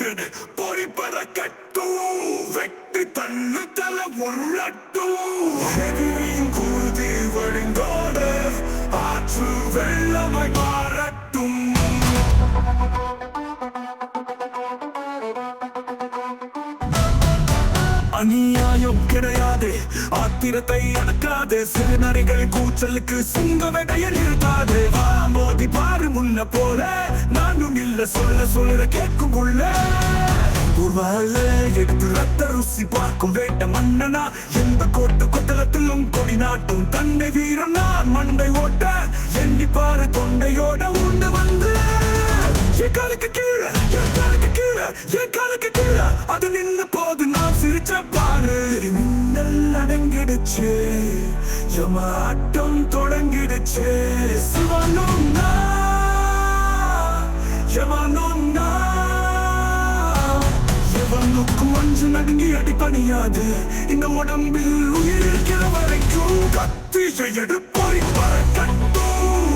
எடு பொறிப்பட கட்டு வெட்டி தள்ளு தல உருளட்டு எதிரியின் குருதி வழிந்தோட ஆற்று வெள்ளமாய் மாறட்டும். அநியாயம் கிடையாது, ஆத்திரத்தை அடக்காது, சிறுநரிகள் கூச்சலுக்கு சிங்க வெடையில் இருக்காது. மோதி பாரு முன்ன போல நானும் இல்ல சொல்ல சொல்ல கேட்கும் உள்ள எடுத்து ரத்த ருசி பார்க்கும் வேட்ட மன்னனா எந்த கோட்டு கொத்தலத்திலும் கொடி நாட்டும் தன்னை வீரனா மண்டை ஓட்ட எண்ணி பாரு தொண்டையோட உண்டு வந்து என் காலுக்கு கீழே என் காலுக்கு கீழே என் காலுக்கு கீழே அது நின்ன போது நான் சிரிச்ச பாரு. மின்னல் அடங்கிடுச்சு, ஆட்டம் தொடங்கிடுச்சு. சிவனும் எவனும் எவனுக்கும் அஞ்சு நடுங்கி அடி பணியாது. இந்த உடம்பில் உயிர் இருக்கிற வரைக்கும் கத்தியை எடுப்பறி பறக்கட்டும்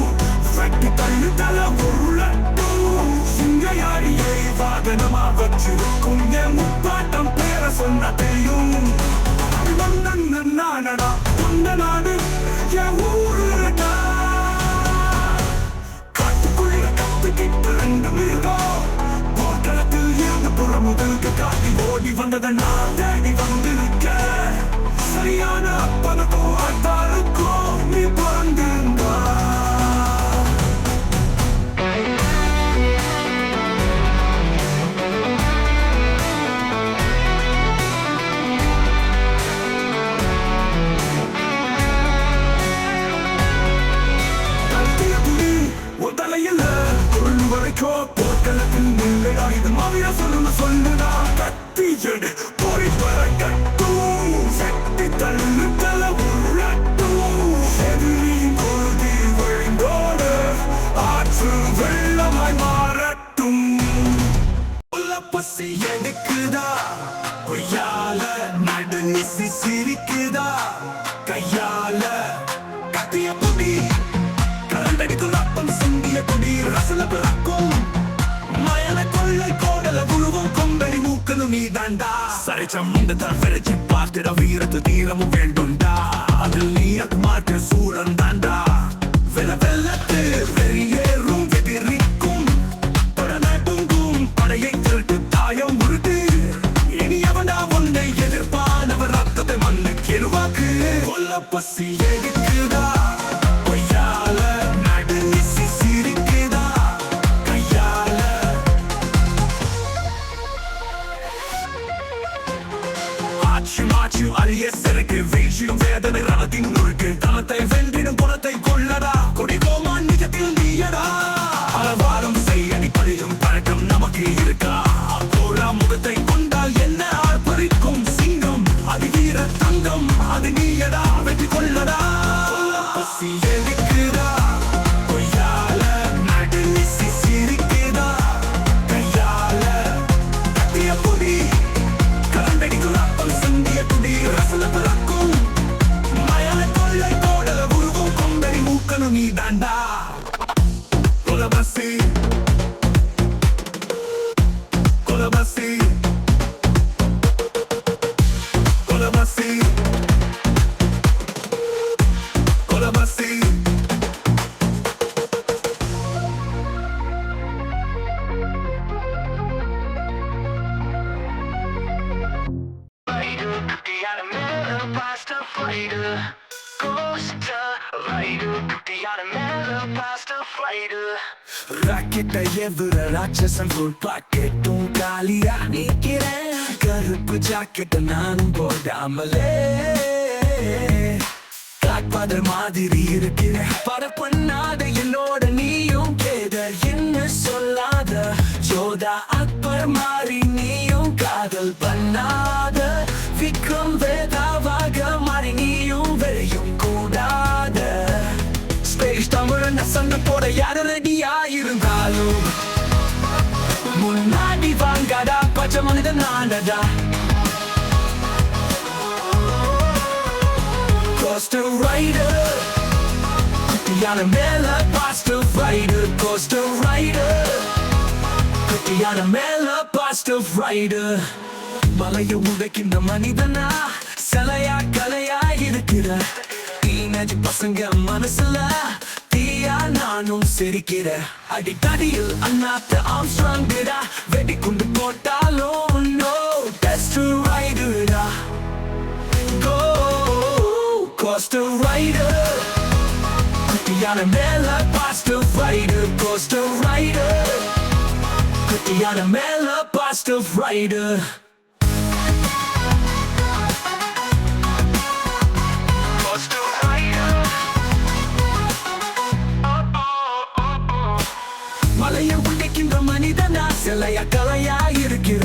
வெட்டி தள்ளு தல உருளட்டும். சிங்கையாடியை வாகனமா வச்சிருக்கும் என் முப்பாட்டம் பேர சொன்னதையும் நானடா உண்ட நாடு என் ஊருடா. காட்டுக்குள்ள கத்துக்கிட்டு ரெண்டு மிருகம் போட்டத்தில் இருந்து புறமுதலுக்கு காட்டி ஓடி வந்ததை நான் தேடி வந்திருக்க. சரியான அப்பனுக்கோ அத்தாருக்கோ நீ பிறந்திருந்தா போர்க்களத்தில் நில்லையா இது மாவியா சொல்லுங்க சொல்லுடா. கத்தி எடு பொறி பறக்கட்டும் சக்தி தள்ளு தல உருளட்டும். எதிரியின் குருதி வழிந்தோடு ஆற்று வெள்ளமாய் மாறட்டும். உள்ள பசி எடுக்குதா பொய்யால நடு நிசி சிரிக்குதா கையால கத்திய புடி கலந்தடிக்கும் ரத்தம் சிந்திய குடி ரசல பிறக்கும் மயன கொள்ளை கோடல குழுவும் கொம்படி மூக்கணும் நீ தாண்டா. சரிச்சம் இந்த தரவெறிச்சி பார்த்திட வீரத்து தீரமும் வேண்டும்டா. அதில் நீ அது மாற்ற சூரன் தாண்டா. வெள்ளத்து வெளியேறும் எதிரிக்கும் படநடுங்கும் படையை திருட்டு தாயம் உருட்டு. இனி அவனா உன்னை எதிர்ப்பானவர் ரத்தத்தை மண்ணு கெருவாக்கு. கொல்ல பசி எடுக்குதா பொய்யால நடு நிசி சிரிக்குதா கையால. ஆட்சி மாற்றி அழிய சிறகு வீழ்ச்சியும் வேதனை ரணத்தின் நுழுக்கு. தனத்தை வென்றிடும் குணத்தை கொள்ளடா கொடிகோமா நிஜத்தில் நீயடா. அளவாரம் செய்யடி பழியும் பழக்கம் நமக்கு இருக்கா. போரா முகத்தை கொண்டால் என்ன ஆர்ப்பரிக்கும் சிங்கம் அது வீர தங்கம் அது நீயடா வெற்றி கொள்ளடா. பசி எடுக்குதா பொய்யால நடு நிசி சிரிக்குதா கையால கத்திய புடி கலந்தடிக்கும் ரத்தம் சிந்திய குடி ரசல பிறக்கும் மயான கொள்ளை கோடல உருவம் கொம்படி மூக்கணும் நீ தாண்டா. கொலபசி கொலபசி கொலபசி கொலபசி. ராக்கெட்டை எதிர ராட்சசன் ஃபுல் பாக்கெட்டும் காலியா நிக்கிறேன். கருப்பு ஜாக்கெட்டை நானும் போடாமலே காட்பாதர் மாதிரி இருக்கிறேன். பட பண்ணாத என்னோட நீயும் கேதர் என்ன சொல்லாத ஜோதா அக்பர் மாதிரி நீயும் காதல் பண்ணாத. விக்ரம் வேதாவாக மாறி நீயும் வெறியும் கூடாத. ஸ்பேஸ் தமிழ் சண்டை போட யாரு ரெடியா இருந்தாலும் முன்னாடி வாங்காடா பச்சை மனிதன் நானடா. Coastal Rider குட்டியான மேல Coastal Rider Coastal Rider குட்டியான மேல பாசிட்டிவ் ரைடு மலையை உடைக்கின்ற மனிதனா சிலையா கலையா இருக்கிற டீனேஜ் பசங்க மனசுல தீயா நானும் சிரிக்கிற அடிக்கடியில் அண்ணாத்த ஆம்ஸ்ட்ராங்கடா வெடி குண்டு போட்டாலும் நோ டெஸ்ட் ரைடுடா கோ கோஸ்டல் ரைடர் குட்டியான மேல பாசிட்டிவ் ரைடர் கோஸ்டல் ரைடர் குட்டியான மேல பாசிட்டிவ் ரைடர் மலையை உடைக்கின்ற மனிதனா சிலையா கலையா இருக்கிற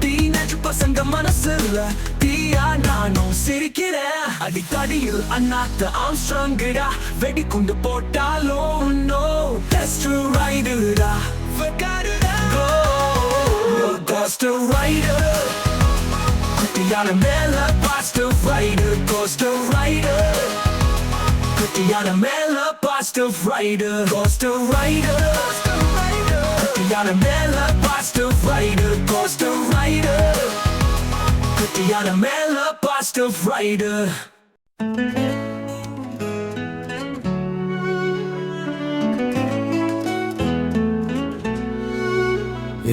டீனேஜ் பசங்க மனசுல தீயா நானும் சிரிக்கிற அடிக்கடியில் அண்ணாத்த ஆம்ஸ்ட்ராங்கடா வெடி குண்டு போட்டாலும் நோ டெஸ்ட் ரைடுடா கோ கோஸ்டல் ரைடர் குட்டியான மேல பாசிட்டிவ் ரைடர் கோஸ்டல் ரைடர் குட்டியான மேல பாசிட்டிவ் ரைடர் கோஸ்டல் ரைடர் குட்டியான மேல பாசிட்டிவ் ரைடர் கோஸ்டல் ரைடர் குட்டியான மேல பாசிட்டிவ் ரைடர்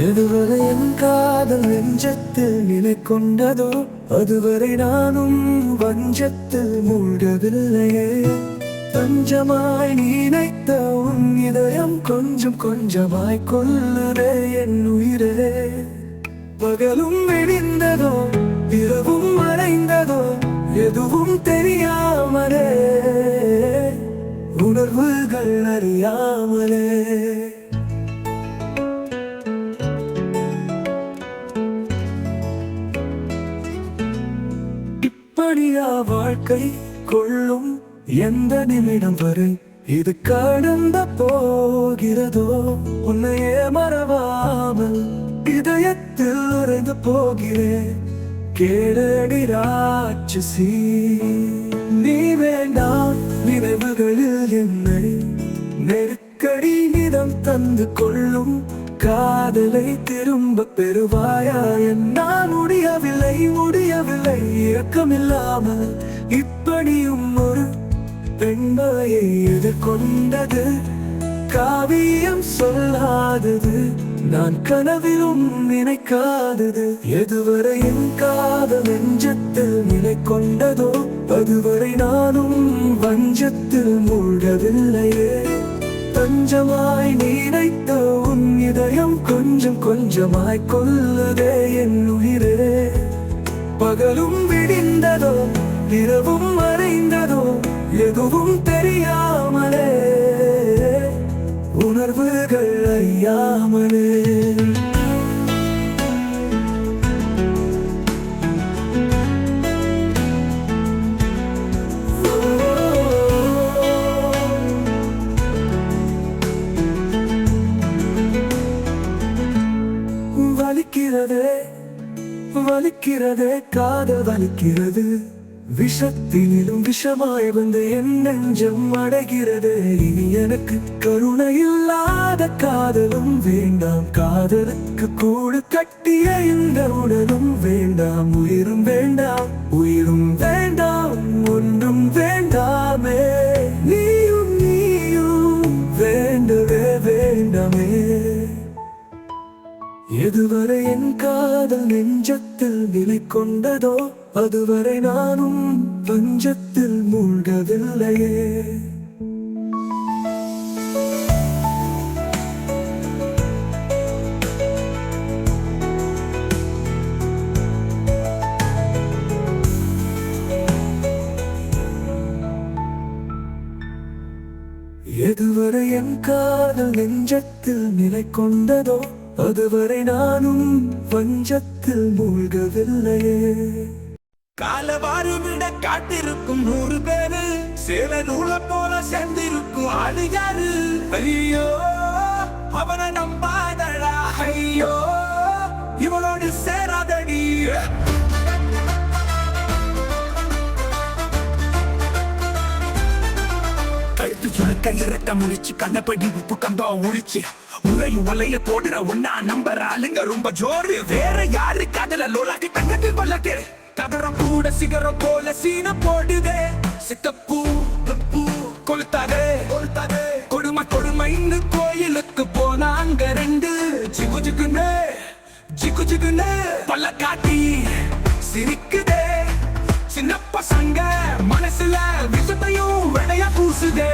எதுவரை என் காதல் நெஞ்சத்தில் நிலை கொண்டதோ அதுவரை நானும் வஞ்சத்தில் மூழ்கவில்லையே தஞ்சமாய் நினைத்த உன் இதயம் கொஞ்சம் கொஞ்சமாய் கொல்லுதே என் உயிரே பகலும் விடிந்ததோ இரவும் மறைந்ததோ எதுவும் தெரியாமலே உணர்வுகள் அறியாமலே இப்படியா வாழ்க்கை கொள்ளும் எந்த நிமிடம் வரை இது கடந்த போகிறதோ உன்னையே மறவாமல் இதயத்தில் உறைந்து போகிறேன் கேளடி ராட்சசி நீ வேண்டாம் நினைவுகளில் என்னை நெருக்கடி இதம் தந்து கொள்ளும் காதலை திரும்ப பெறுவாயா என்னால் முடியவில்லை இரக்கமில்லாமல் இப்படியும் ஒரு பெண்மையை எதிர்கொண்டது காவியம் சொல்லாதது நான் கனவிலும் நினைக்காதது எதுவரை என் காதல் நெஞ்சத்தில் நிலை கொண்டதோ அதுவரை நானும் வஞ்சத்தில் மூழ்கவில்லையே தஞ்சமாய் நினைத்த உன் இதயம் கொஞ்சம் கொஞ்சமாய் கொல்லுதே என் உயிரே பகலும் விடிந்ததோ இரவும் மறைந்ததோ எதுவும் தெரியாமலே உணர்வுகள் அறியாமலே வலிக்கிறதே காதல் வலிக்கிறது விஷத்தினிலும் விஷமாய் வந்து என் நெஞ்சம் அடைகிறது இனி எனக்கு கருணை இல்லாத காதலும் வேண்டாம் காதலுக்கு கூடு கட்டிய இந்த உடலும் வேண்டாம் உயிரும் வேண்டாம் ஒன்றும் வேண்டாமே நீயும் வேண்டவே வேண்டாமே எதுவரை என் காதல் நெஞ்சத்தில் நிலை கொண்டதோ அதுவரை நானும் பஞ்சத்தில் மூழ்கவில்லையே எதுவரை என் காதல் நெஞ்சத்தில் நிலை கொண்டதோ அதுவரை நானும் பஞ்சத்தில் மூழ்கவில்லையே காலவாறு விட காட்டிருக்கும் 100 பேரு சேல நூலை போல சேர்ந்திருக்கும் ஆளு யாரு ஐயோ அவனை நம்பாதடா ஐயோ இவனோடு சேராதடி கழுத்து சுரக்க இறக்க முடிச்சு கண்ணப்படி உப்பு கந்தம் ஒழிச்சு உரையும் வலைய போடுற ஒன்னா நம்பர் ஆளுங்க ரொம்ப ஜோரு. வேற யாரு கடல லோலாக்கு தங்கத்தில் வல்லட்டு தகரம் கூட சிகரம் போல சீன போடுதே. சித்தப்பூ பூ கொளுத்தாதே கொளுத்தாதே கொடுமை கொடுமைன்னு கோயிலுக்கு போனாங்க ரெண்டு. ஜிகு ஜிகுன்னு ஜிகு ஜிகுன்னு பல்ல காட்டி சிரிக்குதே. சின்ன பசங்க மனசுல விஷத்தையும் விளையா பூசுதே.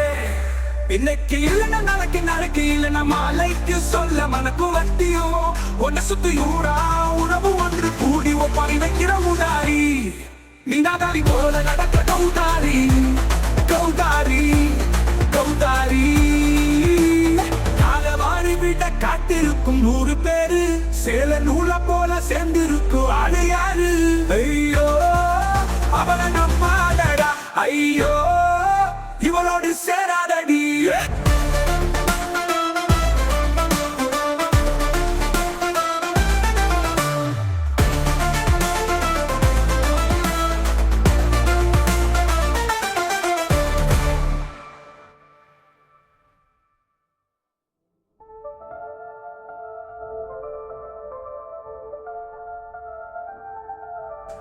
இன்னைக்கு இல்லைன்னா நாளைக்கு நாளைக்கு இல்லைன்னா மாலைக்கு சொல்ல மனக்கு வட்டியும் ஒன்ன சுத்தி ஊரா உணவு ஒன்று கூடி ஒப்பாரி வைக்கிற உதாரி. நீனாதாரி போல நடக்க கௌதாரி கௌதாரி கௌதாரி. காலவாரி விட காத்திருக்கும் 100 பேரு சேல நூல போல சேர்ந்திருக்கும் ஆளு யாரு? ஐயோ அவனை நம்பாதடா, ஐயோ இவளோடு சேராதடி.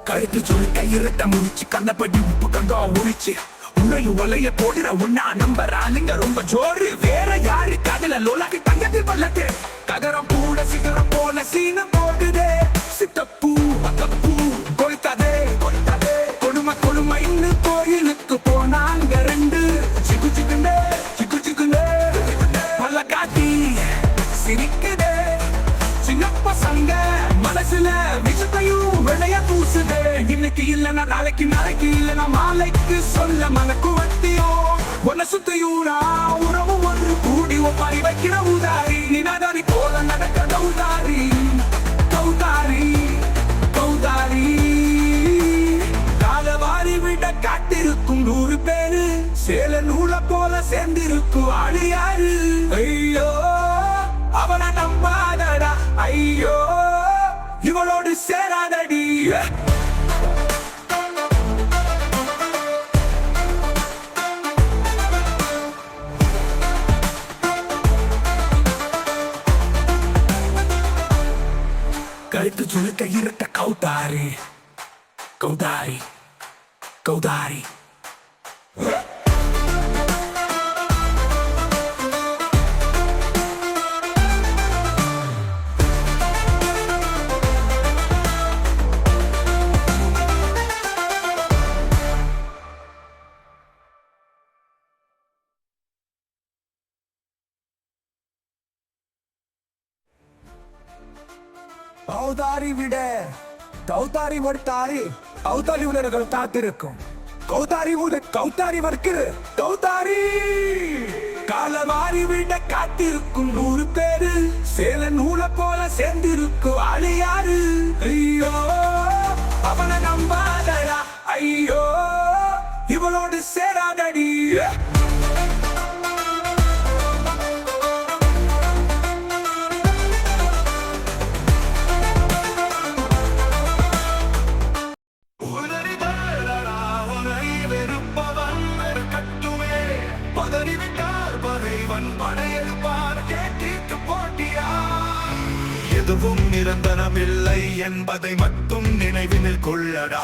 கழுத்து சொல்லி கையிறட்ட முடிச்சு கண்ணப்படி உப்பு கங்கா உரிச்சு உன்னையும் வலைய போடுற ஒன்னா நம்பர் ஆளுங்க ரொம்ப ஜோரு. வேற யாரு கடல லோலாக்கு தங்கத்தில் வல்லட்டு தகரம் கூட சிகரம் போல சீன போடுதே. சித்தப்பூ பத்தப்பூ கொளுத்தாதே கொளுத்தாதே கொடுமை கொடுமைன்னு கோயிலுக்கு போனாங்க ரெண்டு. ஜிகு ஜிகுன்னு ஜிகு ஜிகுன்னு பல்ல காட்டி சிரிக்குதே. சின்ன பசங்க மனசுல விஷத்தையும் விளையா பூசுதே. இன்னைக்கு இல்லைன்னா நாளைக்கு நாளைக்கு இல்லைன்னா மாலைக்கு சொல்ல மனக்கு வட்டியோ ஒன்ன சுத்தியூரா உறவு ஒன்று கூடி ஒப்பாரி வைக்கிற உதாரி. நினாதாரி போல நடக்க கௌதாரி கௌதாரி கௌதாரி. காலவாரி விட காட்டிருக்கும் 100 பேரு சேல நூல போல சேர்ந்திருக்கும் ஆளு யாரு? ஐயோ அவனை நம்பாதடா, ஐயோ இவளோடு சேராதடி. கழுத்து சுழுக்க இருட்ட கௌதாரி கௌதாரி கௌதாரி. கௌதாரி விட கௌதாரி வர்த்தாரி கௌதாரி உலர்கள் காத்திருக்கும் கௌதாரி உல கௌதாரி வர்க்கு கௌதாரி. காலவாரி விட காத்திருக்கும் 100 பேரு சேல நூல போல சேர்ந்திருக்கும் ஆளு யாரு? ஐயோ அவனை நம்பாதடா, ஐயோ இவளோடு சேராதடி. எதுவும் நிரந்தரமில்லை என்பதை மட்டும் நினைவினில் கொள்ளடா.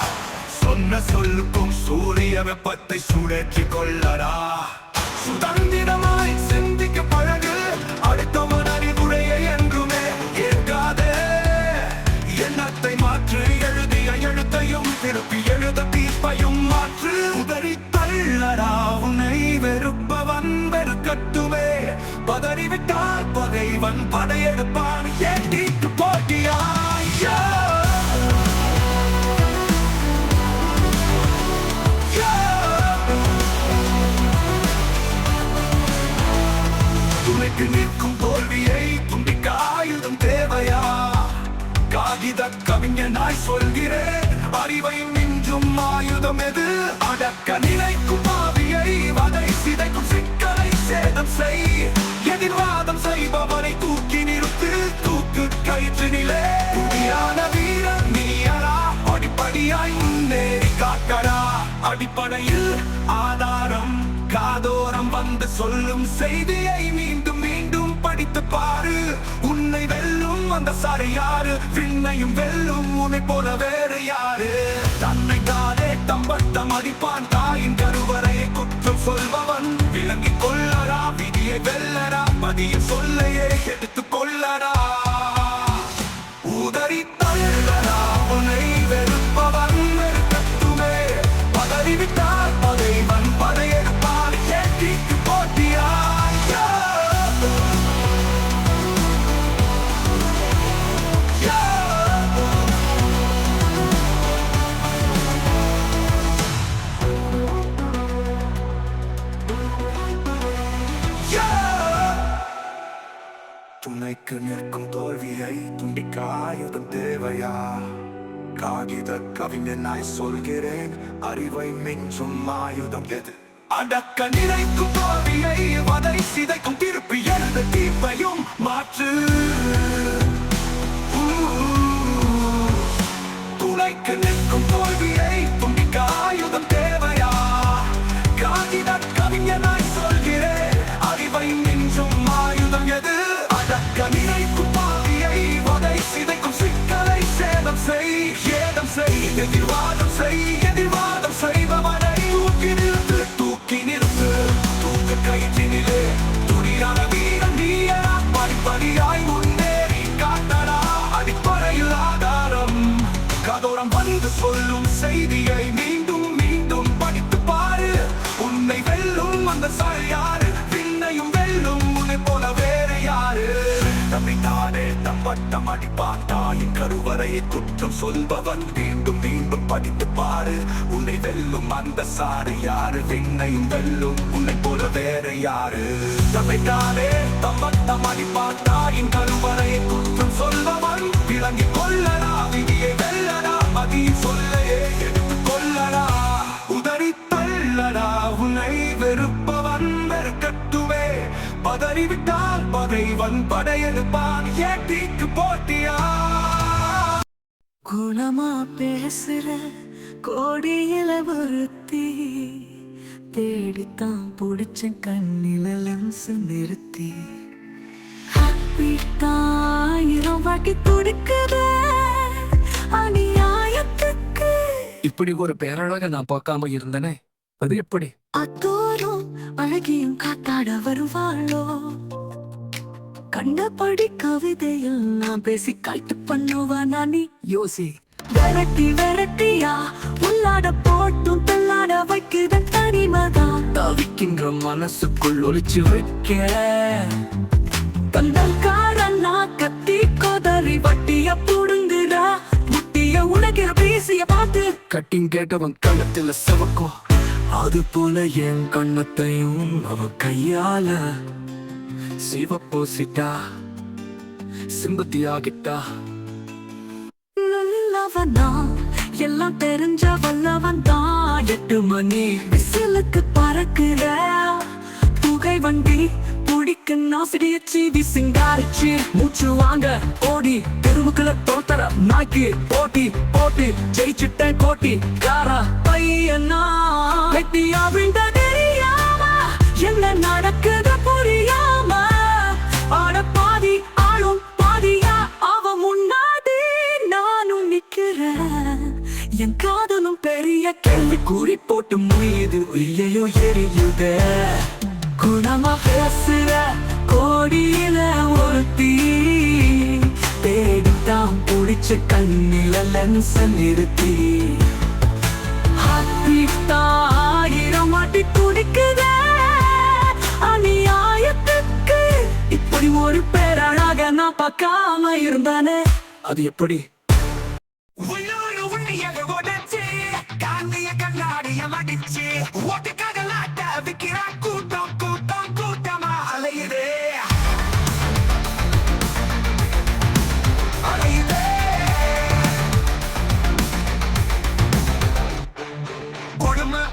சொன்ன சொல்லுக்கும் சூரிய வெப்பத்தை சுழற்றி கொள்ளடா. சுதந்திரமாய் சிந்திக்க பழகு, அடுத்தவன் அறிவுரையை என்றுமே கேட்காதே. எண்ணத்தை மாற்று, எழுதிய எழுத்தையும் திருப்பி எழுத தீர்ப்பையும் மாற்று. உதறி தள்ளடா உன்னை வெறுப்பவன் வெறுக்கட்டுமே. பதறிவிட்டால் பகைவன் படையெடுப்பான். ஏற்றிட்டு போட்டியா துணைக்கு நிற்கும் தோல்வியை துண்டிக்க ஆயுதம் தேவையா? காகித கவிஞனாய் சொல்கிறேன், அறிவை மிஞ்சும் ஆயுதம் எது? அடக்க நினைக்கும் ஆவியை வதை சிதைக்கும் சிக்கலை சேதம் செய். எதிர்வாதம் செய்பவனை தூக்கி நிறுத்து, தூக்கு கயிற்றினிலே. புதியான வீரன் நீயரா, படிப்படியாய் முன்னேறி காக்கடா. அடிப்படையில் ஆதாரம் காதோரம் வந்து சொல்லும் செய்தியை மீண்டும் மீண்டும் படித்து பாரு உன்னை வெல்லும் அந்த சாரை யாரு விண்ணையும் வெல்லும் உன்னை போல வேறு யாரு தன்னை தானே தம்பட்டம் அடிப்பான் தாயின் கருவறையை குற்றம் சொல்பவன் விளங்கிக் கொள்ளரா விதியை வெல்லரா மதிய சொல்லையே எடுத்துக் கொள்ளரா உதறி தள்ளரா உன்னை வெறுப்பவன் வெறுக்கட்டுமே பதறிவிட்டால் பகைவன் பதையெடுப்பான் ஏற்றிக்கு போட்டியா துணைக்கு நிற்கும் தோல்வியை துண்டிக்க ஆயுதம் தேவையா காகித கவிஞனாய் சொல்கிறேன் அறிவை மிஞ்சும் ஆயுதம் எது அடக்க நினைக்கும் தோல்வியை வதை சிதைக்கும் திருப்பி எழுத தீர்ப்பையும் மாற்று துணைக்கு நிற்கும் தோல்வியை துண்டிக்க ஆயுதம் தேவையா காகித கவிஞனாய் சொல்கிறேன் அறிவை மிஞ்சும் ஆயுதம் எது நினைக்கும் பாவியை வதை சிதைக்கும் சிக்கலை சேதம் செய் ஏதம் செய் எதிர்வாதம் செய்பவனை தூக்கி நிறுத்து தூக்க கயிற்றினிலே துணியான வீரன் நீயா படிப்படியாய் முன்னேறி காட்டடா அடிப்படையில் ஆதாரம் கதோரம் வந்து சொல்லும் செய்தியை மீண்டும் மீண்டும் படித்து பாரு உன்னை வெல்லும் அந்த சாயாரு விண்ணையும் வெல்லும் உன்னை போல வேறு யாரு தம்மினானே தம்பட்டம் அடிப்பான் தாயின் கருவறையை குற்றம் சொல்பவன் மீண்டும் மீண்டும் படித்து பாரு உன்னை வெல்லும் அந்த சாறு யாரு விண்ணையும் வெல்லும் உன்னை போல வேறு யாரு தம்மினானே தம்பட்டம் அடிப்பான் தாயின் கருவறையை குற்றம் சொல்பவன் விளங்கிக் கொள்ளடா விதியை வெல்லடா மதியின் சொல்லையே எடுத்துக் கொள்ளடா உதறி தள்ளடா உன்னை வெறுப்பவன் வெறுக்கட்டுமே பதறிவிட்டால் பகைவன் படையெடுப்பான் ஏற்றிக்கு போட்டியா குணமா பேசுற கோடியில ஒருத்தி தேடித்தான் பிடிச்ச கண்ணில லென்ஸ் நிறுத்தி ஆயிரம் வாட்டி துடிக்குத அநியாயத்துக்கு இப்படி ஒரு பேரழக நான் பார்க்காம இருந்தனே அது எப்படி அத்தோறும் அழகியும் காத்தாட வருவாளோ கண்டபடி கவிதையில் நான் பேசி காய்ட்டு பண்ணுவானா நீ யோசி விரட்டியா உள்ளாட போட்டும் தள்ளாட வைக்கிற தனிமதான் தவிக்கின்ற மனசுக்குள் ஒளிச்சு வைக்க கந்தல்காரன்னா கத்தி கொதறி வட்டிய புடுங்குறா முட்டிய உனக்கிற பேசிய பார்த்து கட்டிங் கேட்டவன் கண்ணத்துல செவக்கும் அது போல என் கண்ணத்தையும் அவ கையால சிவப்பூசிட்டா சிம்பத்தி ஆகிட்டா நல்லவனா எல்லாம் தெரிஞ்ச வல்லவன் தான் 8 மணி விசிலுக்கு பறக்குற புகை வண்டி பிடிக்க நாசிடியச்சி விசிங்காரிச்சு மூச்சு வாங்க ஓடி தெருவுக்குள்ள தோத்தர நாய்க்கு போட்டி போட்டு ஜெயிச்சுட்டேன் கோட்டி காரா பையனா வெட்டியா விண்ட தெரியாம என்ன நடக்குது புரியாம ஆட பாதி ஆளும் பாதியா அவ முன்னாடி நானும் நிக்கிறேன் என் காதலும் பெரிய கேள்வி கூறி போட்டு முடியுது உயிரையோ எரியுதே குணமா பேசுற கோடியில ஒருத்தி தேடித்தான் பிடிச்ச கண்ணில லென்ஸ் நிறுத்தி ஆயிரம் வாட்டி துடிக்குத அநியாயத்துக்கு இப்படி ஒரு பேரழக நான் பார்க்காம இருந்தானே அது எப்படி உள்ளூர் உன்னியக உடைச்சு காந்திய கண்ணாடிய மடிச்சு ஓட்டுக்காக லாட்ட விக்கிறா கூட்டம் கூட்டம் கூட்டமா அலையுதே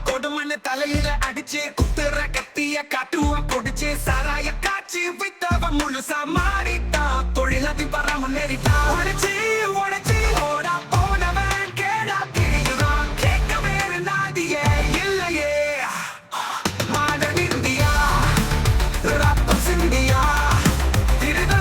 கொடுமைன்னு தலையில அடிச்சு குத்துற கத்திய காட்டுவ பொடிச்சு சாராய காட்சி வித்தவ முழுசா மாறிட்டான் தொழிலதிபரா முன்னேறிட்டான் உடைச்சு உடைச்சு ஓடா போனவன் கேடா திரியுறான் கேட்க வேறு நாதியே இல்லையே மாடர்ன் இந்தியா ரத்தம் சிந்தியா திருட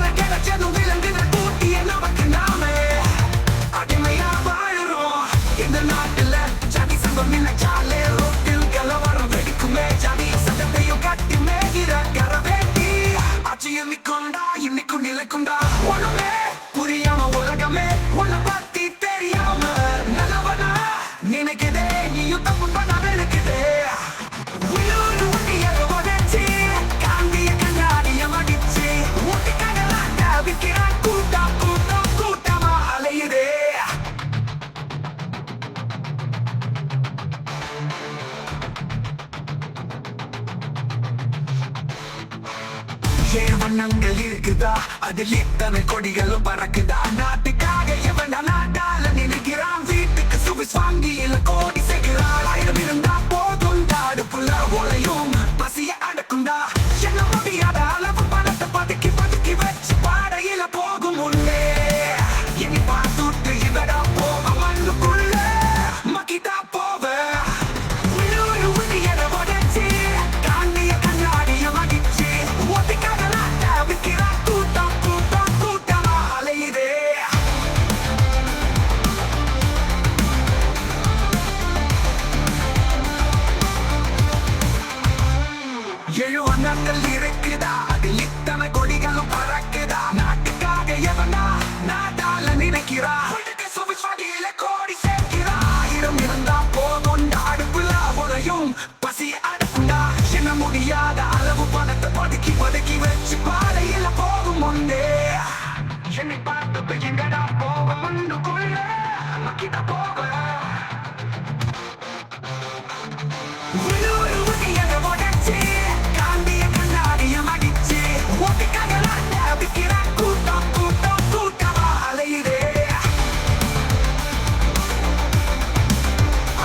கண்கள் இருக்குதா, அதில் இத்தனை கொடிகளும் பறக்குதா. நாட்டுக்காக எவன் நாட்டால நினைக்கிறான், வீட்டுக்கு சுவிஸ் வாங்கி இல்ல கோடி சேர்க்கிறான். ஆயிரம் இருந்தா போதும், அடுப்புல ஒளையும் பசிய அடக்குண்டா. என்ன முடியாத அளவு பணத்தை பதுக்கி பதுக்கி வச்சு பாடையில போகும் உள்ளே. இனி பார்த்துட்டு இவடா போவ மண்ணுக்குள்ள மக்கிட்டா போவ. இன்னொரு உதியட உடைச்சி காண்டிய கண்ணாடிய மகிழ்ச்சி ஒத்திக்காக நாட்ட விற்கிறா. கூட்டம் கூட்டம் கூட்டமா அலையுதே. எழு வண்ணங்கள் இருக்குதா, அதில் இத்தனை கொடிகளும் பறக்குதா. நாட்டுக்காக எவனா நாட்டால நினைக்கிறா, வீட்டுக்கு சுவிஸ் வகையில கோடி சேர்க்கிறா. ஆயிரம் இருந்தா போதும், அடுப்புல உடையும் பசி அடக்குண்டா. என்ன முடியாத அளவு பணத்தை பதுக்கி பதுக்கி வச்சு பாதையில போகும் முன்னே. என்னை பார்த்து எங்கடா போக மண்ணுக்குள்ள மக்கிட்ட போக. இன்னொரு உதியட உடைச்சி காண்டிய கண்ணாடிய மகிழ்ச்சி ஒத்திக்காக நாட்ட விற்கிறா. கூட்டம் கூட்டம் கூட்டமா அலையுதே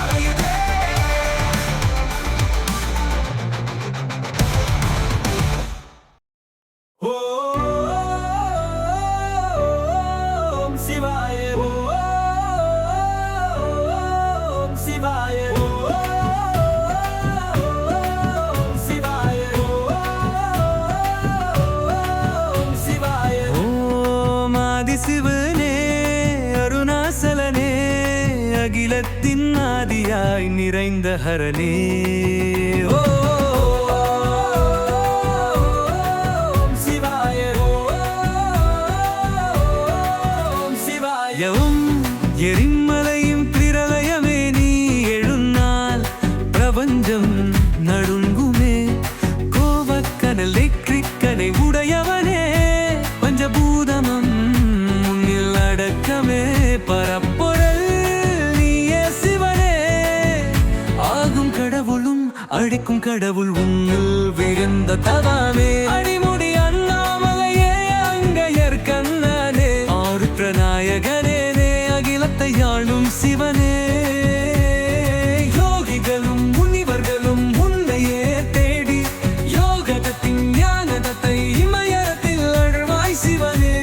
அலையுதே. ஓம் சிவாய ஓம் சிவாய ஓம் சிவாய ஓம் சிவாய. ஓம் ஆதிசிவனே அருணாசலனே அகிலத்தின் ஆதியாய் நிறைந்த ஹரனே. ஓம் சிவாய ஓம் சிவாய. எரிமலையும் பிரளயமே நீ எழுநாள் பிரபஞ்சம் நடுங்குமே. கோபக்கனல் நெற்றிக்கனை உடையவனே பஞ்சபூதமம் முன்னில் அடக்கமே. பரப்பொருள் நீயே சிவனே, ஆகும் கடவுளும் அழிக்கும் கடவுள் உன்னில் விழுந்த தவமே. அடிமுடி அண்ணாமலையே அங்கையர் கண்ணனே, ஆருற்ற நாயகனே அகிலத்தை ஆளும் சிவனே. யோகிகளும் முனிவர்களும் உன்னையே தேடி யோகத்தின் ஞானத்தை இமயத்தில் அழுவாய் சிவனே.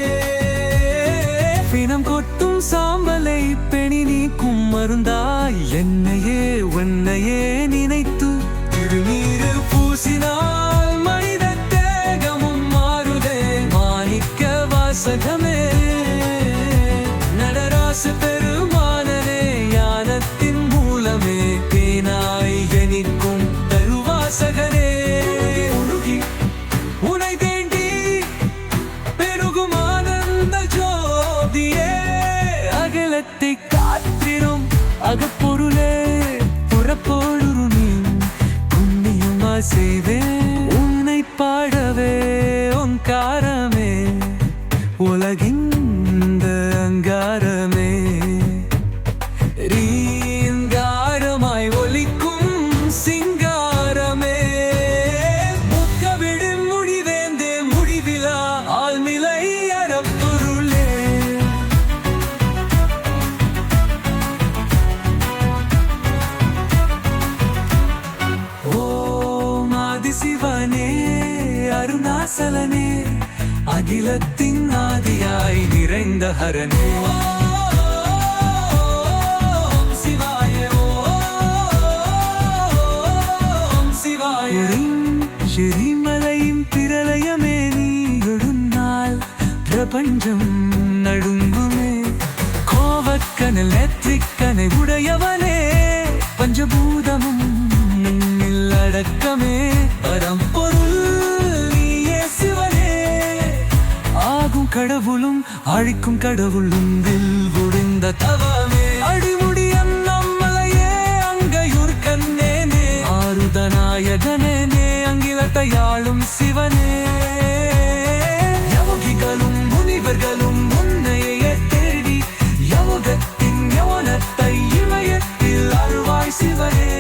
பிணம் கொட்டும் சாம்பலை பெணி நீக்கும் மருந்தாய் என்னையே உன்னையே நினைத்து திருநீரு பூசினால் மனித தேகமும் மாறுதே. மாணிக்க வாசகமே நடராச பெருமானனே, ஞானத்தின் மூலமே தேனாய் ஜனிக்கும் தருவாசகனே. உருகி உனை தேண்டி பெருகும் ஆனந்த ஜோதியே, அகலத்தை காத்திரும் அகப்பொருளே. புறப்பொழுருமி புண்ணியமா செய்வேன் உன்னை பாடவே. ஓங்காரமே உலகின் அங்காரமே, ரீங்காரமாய் ஒலிக்கும் சிங்காரமே. முக்கவிடு முடிவேந்தே முடிவிலா ஆழ்நிலை அறப்பொருளே. ஓம் ஆதிசிவனே அருணாசலனே அகிலத்தின் ஆதியாய் நிறைந்த ஹரனே. ஓம் சிவாய ஓம் சிவாய. எரிமலையின் பிரளயமே நீ எழுநாள் பிரபஞ்சம் நடுங்குமே. கோவக்கனல் நெற்றிக்கனை உடையவனே பஞ்சபூதமும் நின்னில் அடக்கமே. பரம்பொருள் நீயே சிவனே, ஆகும் கடவுளும் அழிக்கும் கடவுளும் விழுந்த தவமே. அடிமுடி அண்ணாமலையே அங்கையூர் கண்ணேனே, ஆருதநாயகனே அங்கிலத்தை ஆளும் சிவனே. யோகிகளும் முனிவர்களும் உன்னையே தேடி யோகத்தின் ஞானத்தை இமயத்தில் அருள்வாய் சிவனே.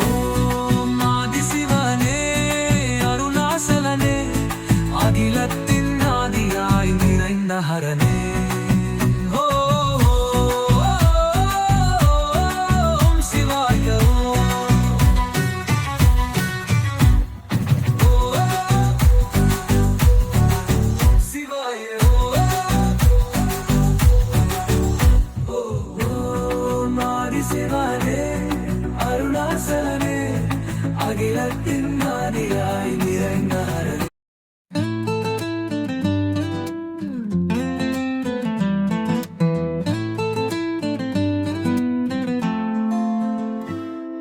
ஓம் ஆதிசிவனே அருணாசலனே நிரங்காரனே ஓ ஓம் சிவாய சிவாய மாரி சிவானே அருணாசலனே அகிலத்தின் மாதியாய் நிரங்காரனே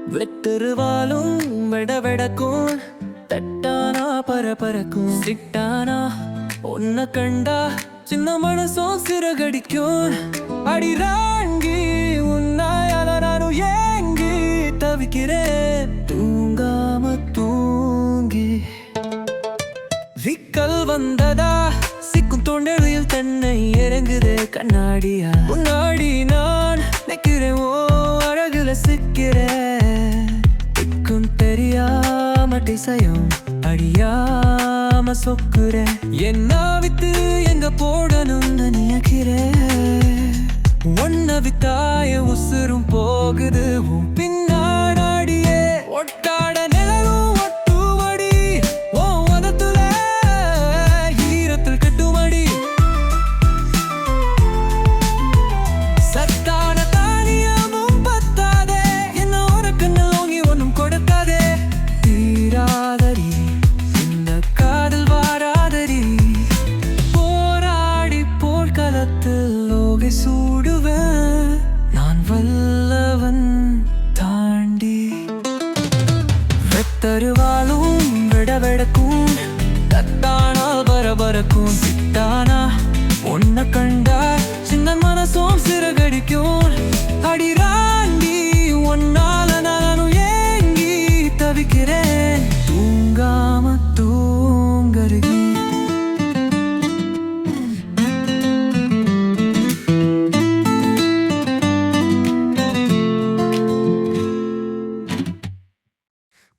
வெட்டருவாலும் வெடவெடக்கும் தட்டானா பரபரக்கும் சிட்டானா ஒன்ன கண்டா சின்ன மனசும் சிறகடிக்கும் அடிராங்கி உன்னாயால நானும் ஏங்கி தவிக்கிறேன் தூங்காம தூங்கி விக்கல் வந்ததா சிக்கும் தொண்டரில் தன்னை இறங்குது கண்ணாடியா முன்னாடி நான் நிக்கிறேன் ஓ அழகுல சிக்கிறேன் திக்கும் தெரியாம திசையும் அடியாம சொக்குறேன் என்ன வித்து எங்க போடணும்னு நினைக்கிறேன் ஒன்ன வித்தாய உசுரும் போகுது உன் பின்னாடியே ஒட்டாட நிழலும் ஒட்டுவடி ஓ உதத்துல ஈரத்தில் கட்டுமடி சத்தான தானியமும் பத்தாதே என்ன உனக்கு நோங்கி ஒன்னும் கொடுக்காதே தீராதடி இந்த காதல் வாராதடி போராடி போர்க்களத்தில் லோகை சூடுவேன் நான் வல்லவன் தாண்டி வெத்தருவாலும் விடவெடக்கும் தத்தானால் பரபரக்கும் சிட்டானா ஒன்ன கண்டா சின்ன மனசும் சிறகடிக்கும் அடிராண்டி ஒன்னால நானும் ஏங்கி தவிக்கிறேன் தூங்காம தூங்கருகி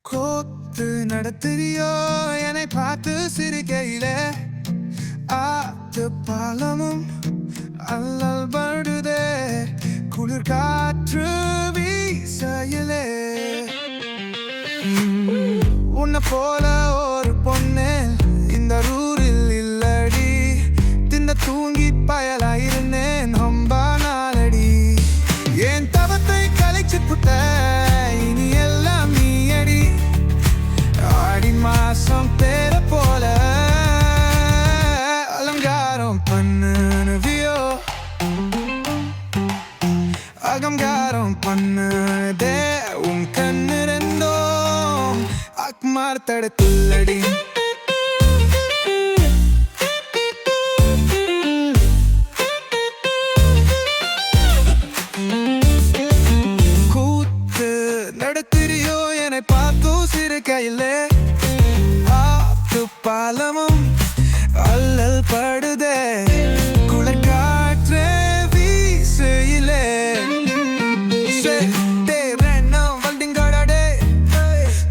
கோத்து நடத்துறியோ என்னை பார்த்து சிரிக்கையிலே ஆத்து பாலமும் அல்லல் படுதே குளிர் காற்று வீசையிலே உன்னை போல ஒரு பொண்ணு இந்த ஊரில் இல்லடி தின்ன தூங்கி பயலாயிருந்தேன் ரொம்ப நாளடி என் தவத்தை கலைச்சு புட்ட இனி எல்லாம் நீ அடி ஆடி மாசம் பேர போல அலங்காரம் பண்ணுவியோ அகங்காரம் பண்ணுதே உன் கண்ணு ரெண்டும் அக்மார் தடுத்துள்ளடி கூத்து நடத்துறியோ என்னை பார்த்து சிறுகையிலே ஆத்து பாலமும் அல்லல் படுதே குளிர் காற்றே வீசையிலே தேரெண்ணம் வல்டிங்கடே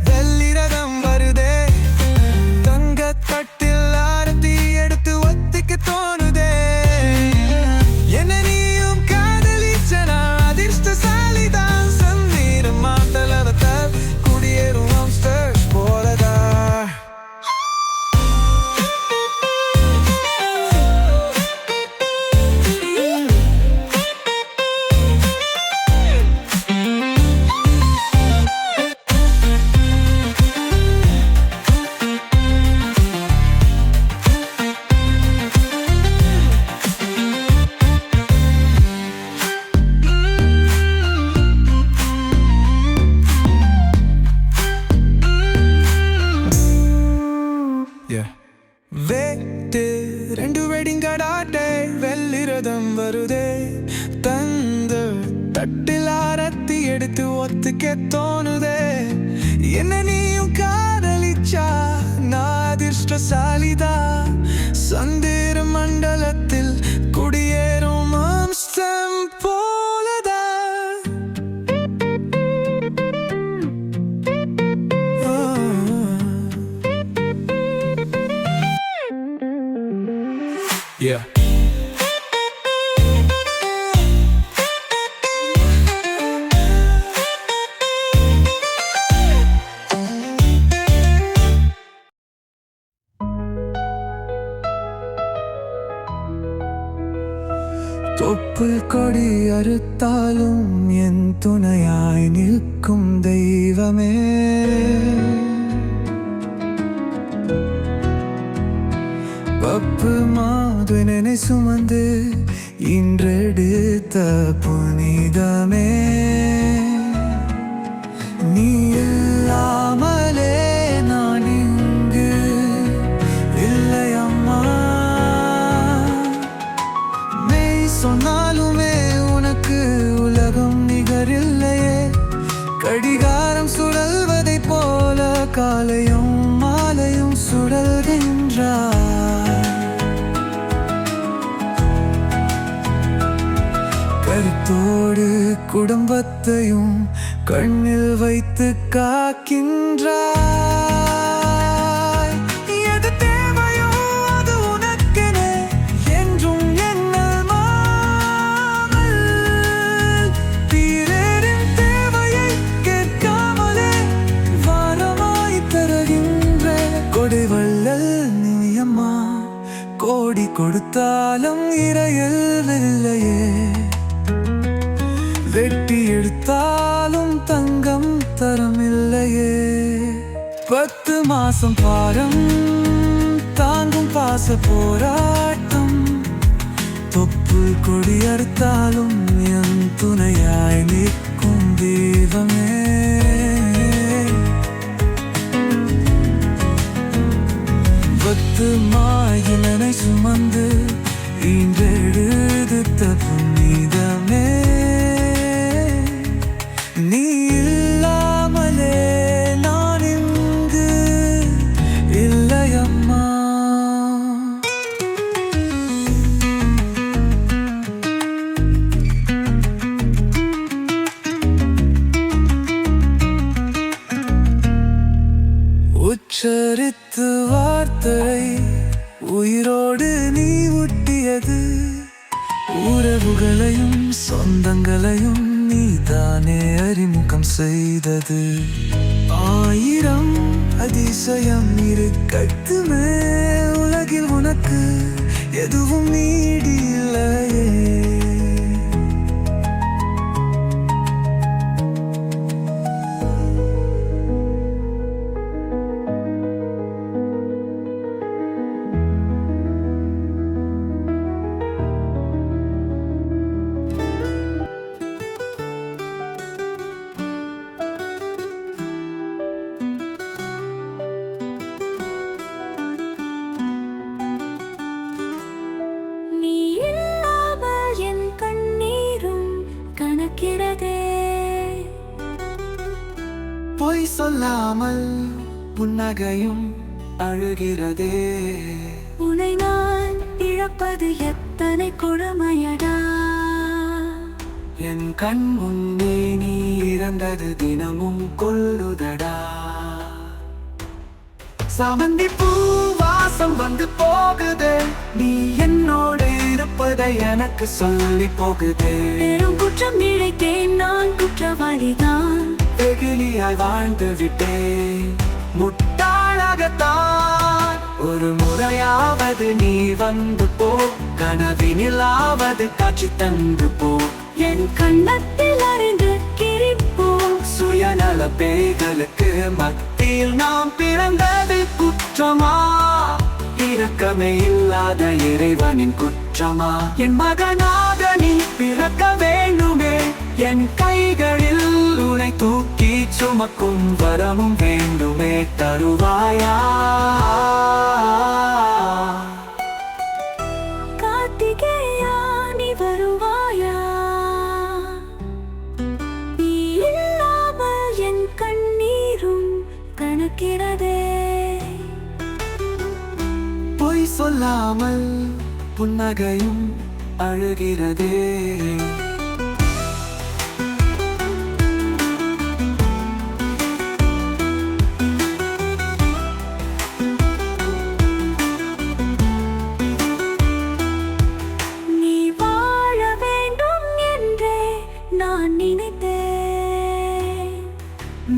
வெள்ளிரதம் வருதே தங்க தட்டில் ஆரத்தி எடுத்து ஒத்திக்க தோணுதே என்ன நீயும் காதலிச்சனா அதிர்ஷ்டசாலிதான் சந்தீர மாட்டலவத்தால் குடியேறும் monsters போலதா வேட்டு ரெண்டு வெடிங்கடாட்டே வெள்ளிரதம் வருதே தந்த தட்டில் ஆரத்தி எடுத்து ஒத்துக்க தோணுதே என்ன நீயும் காதலிச்சா நான் அதிர்ஷ்டசாலிதா சந்திர மண்டலத்தில் குடியேறும் அம்சம் போலதா Yeah. தொப்புள் கொடி அறுத்தாலும் என் துணையாய் நிற்கும் தெய்வமே. பப்பு மாதுனை சுமந்து இன்றெடுத்த புனிதமே. நீ இல்லாமலே நான் இங்கு இல்லை அம்மா. மெய் சொன்னாலுமே உனக்கு உலகம் நிகரில்லையே. கடிகாரம் சுழல்வதைப் போல காலையும் மாலையும் சுழல்கின்றார். கருத்தோடு குடும்பத்தையும் கண்ணில் வைத்து காக்கின்றாய். எது தேவையோ அது உனக்கென என்றும் எண்ணல் மாமல். பிறரின் தேவையை கேட்காமலே வாரமாய் தருகின்ற கொடைவள்ளல் நீ அம்மா. கோடி கொடுத்தாலும் இறையல் இல்லையே. வெட்டி எடுத்தாலும் தங்கம் தரமில்லையே. 10 மாசம் பாரம் தாங்கும் பாச போராட்டம். தொப்புள் கொடி அறுத்தாலும் என் துணையாய் நிற்கும் தெய்வமே. மாயிலனை சுமந்து இன்றெடுத்த புனிதமே. நீ இல்லாமலே நான் இங்கு இல்லையம்மா. உச்சரித்து வார்த்தை உயிரோடு நீ ஊட்டியது. உறவுகளையும் சொந்தங்களையும் நீதானே அறிமுகம் செய்தது. 1000 அதிசயம் இருக்கட்டுமே உலகில் உனக்கு எதுவும் நீடில்லையே. பொய் சொல்லாமல் புன்னகையும் அழுகிறதே. உன்னை நான் இழப்பது எத்தனை கொடுமையடா. என் கண் முன்னே நீ இறந்தது தினமும் கொல்லுதடா. சாமந்தி பூ வாசம் வந்து போகுது. நீ என்னோடு இருப்பதை எனக்கு சொல்லி போகுது. பெரும் குற்றம் இழைத்தேன் நான் குற்றவாளிதான். வெகுளியாய் வாழ்ந்து விட்டேன் முட்டாளாகத்தான். ஒரு முறையாவது நீ வந்து போ. கனவினிலாவது காட்சி தந்து போ. என் கண்ணத்தில் அறிந்து கிரிப்போம். சுயநல பேய்களுக்கு மத்தியில் நாம் பிறந்தது குற்றமா? இரக்கமே இல்லாத இறைவனின் குற்றமா? என் மகனாக நீ பிறக்க வேண்டுமே. என் கைகளில் உன்னை தூக்கி சுமக்கும் வரமும் வேண்டுமே. தருவாயா? கார்த்திகேயா நீ வருவாயா? நீ இல்லாமல் என் கண்ணீரும் கணக்கிறதே. பொய் சொல்லாமல் புன்னகையும் அழுகிறதே. நீ வாழ வேண்டும் என்றே நான் நினைத்தேன்.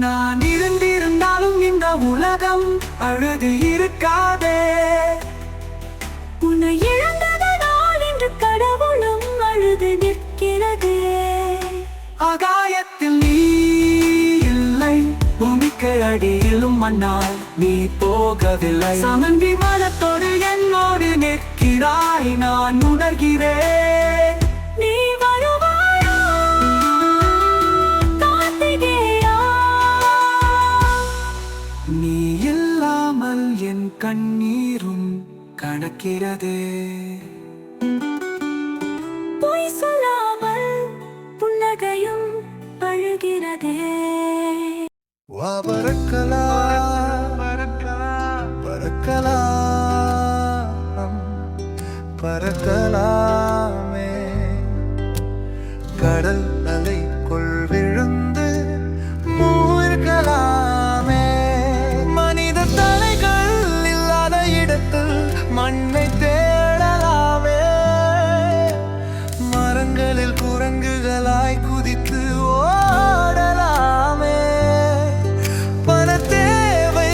நான் இருந்திருந்தாலும் இந்த உலகம் அழுது இருக்காதே. உன்னை இழந்ததனால் இன்று கடவுளும் அழுது ஆகாயத்தில் நீ இல்லை, பூமிக்கு அடியிலும் மண்ணால் நீ போகவில்லை. சமன் விமானத்தோடு என்னோடு நிற்கிறாய், நான் உணர்கிறேன். நீ வருவாயா கார்த்திகேயா? நீ இல்லாமல் என் கண்ணீரும் கணக்கிறதே. பொய் சொல்லாமல் புன்னகையும் அழுகிறதே. வா பறக்கலாம் பறக்கலாமே, கடல் அலைக்குள் விழுந்து மூழ்கலாமே. மனித தலைகள் இல்லாத இடத்தில் மண்ணை தேடலாமே. மரங்களில் குரங்குகளாய் குதித்து ஓடலாமே. பண தேவை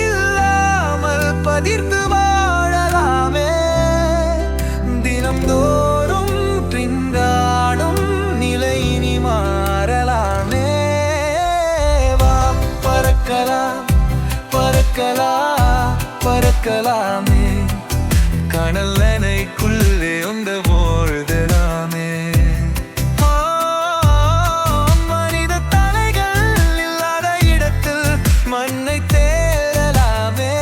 இல்லாமல் பதிர்த்து வாழலாமே. தினம்தோறும் பின்றாடும் நிலை இனி மாறலாமே. வா பறக்கலாம் பறக்கலாமே, கடல் அணைக்குள்ளே உந்த போழ்தலாமே. மனித தலைகள் இல்லாத இடத்தில் மண்ணை தேடலாமே.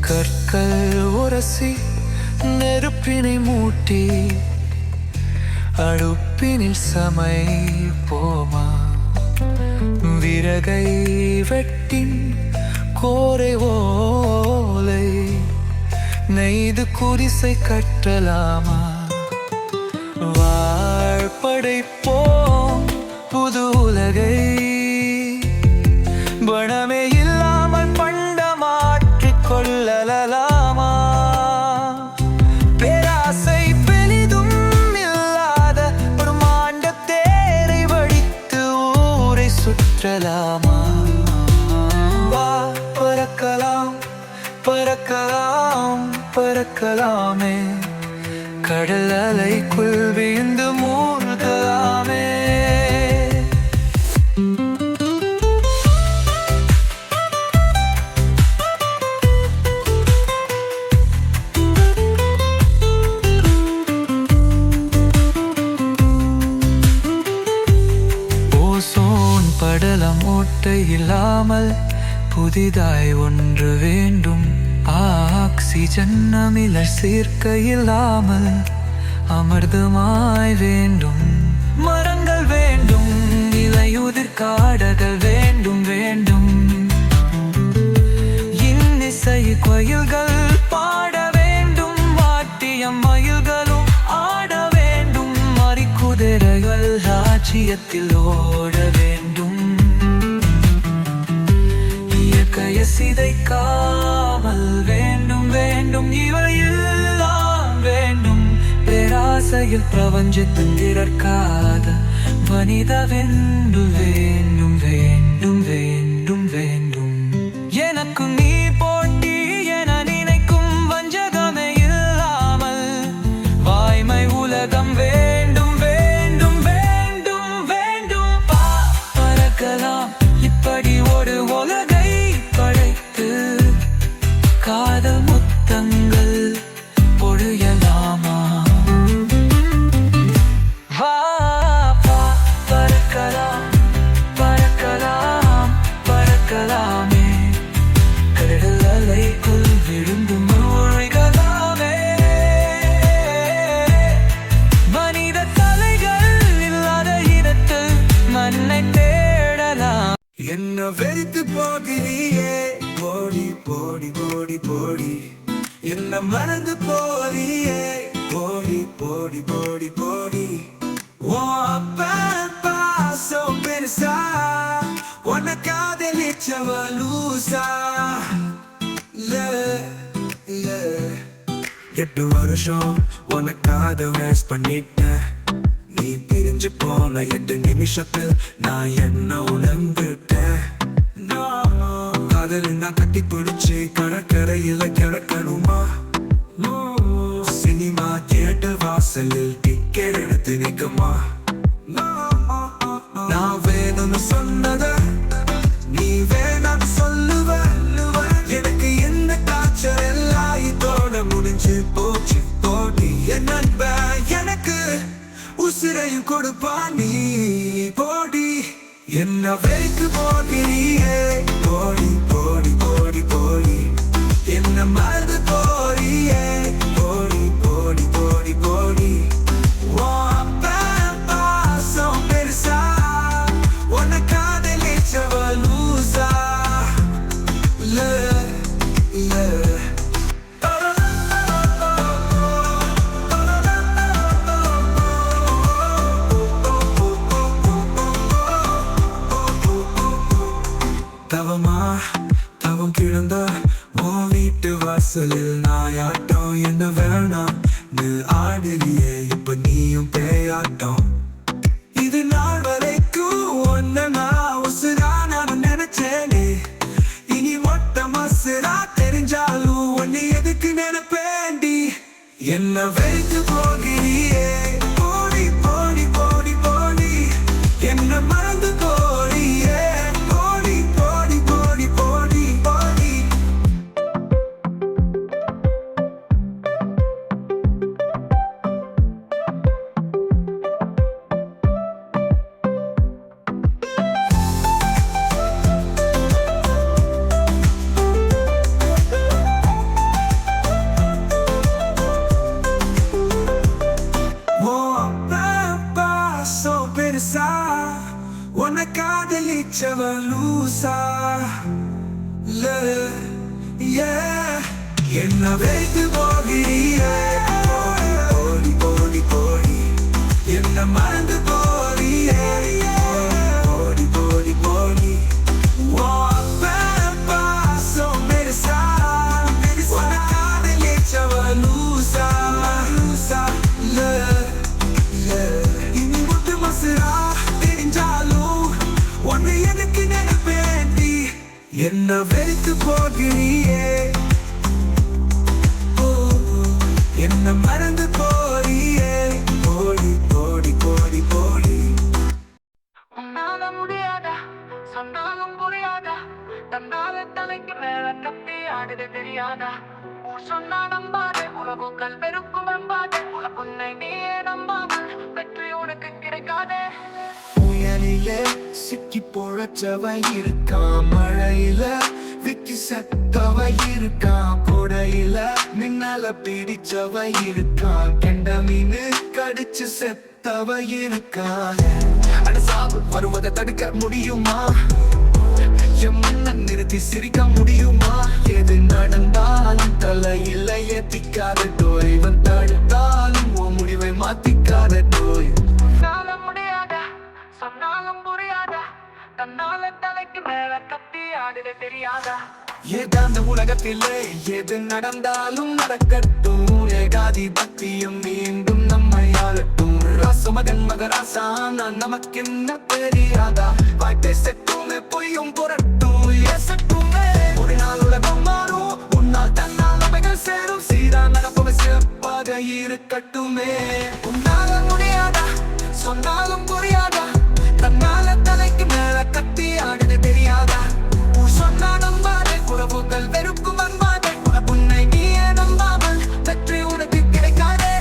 கற்கள் உரசி நெருப்பினை மூட்டி அடுப்பினில் சமைப்போமா? விறகை வெட்டின் கோரை ஓலை நெய்து குடிசை கட்டலாமா? வாழ்படைப்போம் புது உலகை, பணமே இல்லாமல் பண்ட மாற்றிக் கொள்ளலாமா? பேராசை பெரிதும் இல்லாத ஒரு மாண்ட தேரை வடித்து ஊரை சுற்றலாமா? வா பறக்கலாமே, கடல் அலைக்குள் விழுந்து மூழ்கலாமே. ஓசோன் படலம் ஓட்டை இல்லாமல் புதிதாய் ஒன்று வேண்டும். ஆக்சிஜன் அமில சேர்க்கை இல்லாமல் அமிர்தமாய் வேண்டும். மரங்கள் வேண்டும், இலையுதிர் காடுகள் வேண்டும் வேண்டும். இன்னிசை கோயில்கள் பாட வேண்டும், வாட்டியம் மயில்களும் ஆட வேண்டும். மறிக்குதிரைகள் ராஜ்யத்தில் ஓட வேண்டும். இயற்கையை சிதைக்காமல் வேண்டும் வேண்டும், இவையெல்லாம் வேண்டும். பேராசையில் பிரபஞ்சத்தின் திறக்காத மனித வென்று வேண்டும் வேண்டும் வேண்டும் வேண்டும். எனக்கு நீ போட்டி என நினைக்கும் வஞ்சகமே இல்லாமல் வாய்மை உலகம் வேண்டும் வேண்டும் வேண்டும் வேண்டும். பறக்கலாம் இப்படி ஒரு உலகை படைத்து காதல் முத்தங்கள் பொழியலாமா? வா பறக்கலாமே, கடல் அலைக்குள் விழுந்து மூழ்கலாமே. மனித தலைகள் இல்லாத இடத்தில் மண்ணை தேடலாம். என்ன வெறித்து போகிறியே, போடி போடி போடி போடி. என்ன மறந்து போறியே, போடி போடி போடி போடி. ஓ அப்பா சோ பெருசா, உன்னை காதலிச்சவ லூசா. 8 வருஷம் உனக்காக வேஸ்ட் பண்ணிட்ட. நீ முடிஞ்சு போன 8 நிமிஷத்தில் நான் என்ன உணர்ந்துட்டேன். காதல் நான் கட்டி பிடிச்சி கடற்கரையில கிடக்கணுமா? சினிமா தியேட்டர் வாசலில் டிக்கெட் எடுத்து நிற்குமா? நான் வேணும்னு சொன்னத நீ வேணான்னு சொல்லுவ. எனக்கு என்ன காய்ச்சல் எல்லாம் இதோட முடிஞ்சு போச்சு. போடி என் நண்பன் எனக்கு உசிரையும் கொடுப்பா. நீ போடி என்ன வைக்கு போகிறியே. போடி போடி போடி போடி என்ன மறந்து போறியே. போடி போடி போடி போடி பாசம் பெருசா உன்னை காதலிச்சவ லூசா. தவம் கிழந்த உன் வீட்டு வாசலில் நாயாட்டம். என்ன வேணாம் நீ ஆடுறியே இப்ப நீயும் பேயாட்டம். இது நாள் வரைக்கும் ஒன்ன நான் உசுரா நான் நினைச்சேனே. இனி மொத்த மசுரா தெரிஞ்சாலும் ஒன்னு எதுக்கு நினைப்பேண்டி. என்ன வைத்து போகிறியே. போடி போடி போடி போடி என்ன மறந்து போறியே. போடி போடி போடி போடி போடி பாசம் பெருசா உன்னை காதலிச்சவ லூசா. என்ன வைத்து போகிறியே. போடி போடி போடி என்ன மறந்து போறியே. போடி போடி போடி பாசம் பெருசா உன்னை காதலிச்சவ லூசா. லூசா இனி முட்டு மசுரா தெரிஞ்சாலும் ஒன்னு எனக்கு நினைப்பேண்டி. என்ன வெறுத்து போகிறியே. என்ன மறந்து போறியே. போடி போடி போடி போடி உன்னால முடியாதா சொன்னாலும் புரியாதா. தன்னால தலைக்கு மேல தப்பி ஆடுது தெரியாதா. ஊர் சொன்னா நம்பாதே உலகுகள் பெருக்கும் நம்பாதே. உன்னை நீயே நம்பாமல் வெற்றி உனக்கு கிடைக்காதே. புயலிலே சிக்கி பொழச்சவ இருக்கான். மழையில விக்கி செத்தவ இருக்கான். கொடையில மின்னல பிடிச்சவ இருக்கான். கெண்ட மீன் கடிச்சு செத்தவ இருக்கான். அட சாவு வருவதை தடுக்க முடியுமா? என் மன்னன் நிறுத்தி சிரிக்க முடியுமா? எது நடந்தாலும் தலையில ஏத்திக்காத டோய். இவன் தடுத்தாலும் உன் முடிவை மாத்திக்காத டோய். உன்னால முடியாதா சொன்னாலும் புரியாதா. தன்னால தலைக்கு மேல தப்பி ஆடுது தெரியாதா. ஏதாந்த உலகத்திலே எது நடந்தாலும் நடக்கட்டும். ஏகாதிபத்தியம் மீண்டும் நம்மை ஆளட்டும். ராசமகன் மகராசா நான் நமக்கு என்ன தெரியாதா. வாய்ப்பை செட்டுமே பொய்யும் புரட்டும் ஏசட்டுமே. ஒரு நாள் உலகம் மாறும் உன்னால் தன்னால் அவைகள் சேரும். சீரா நடப்பவை சிறப்பாக இருக்கட்டுமே. உன்னால முடியாதா சொன்னாலும் புரியாதா. தன்னால தலைக்கு மேல கத்தி ஆடுது தெரியாதா. சொன்னா நம்பாதே உறவுகள் வெறுக்கும் அன்பாதே. உன்னை நீயே நம்பாமல் வெற்றி உனக்கு கிடைக்காதே.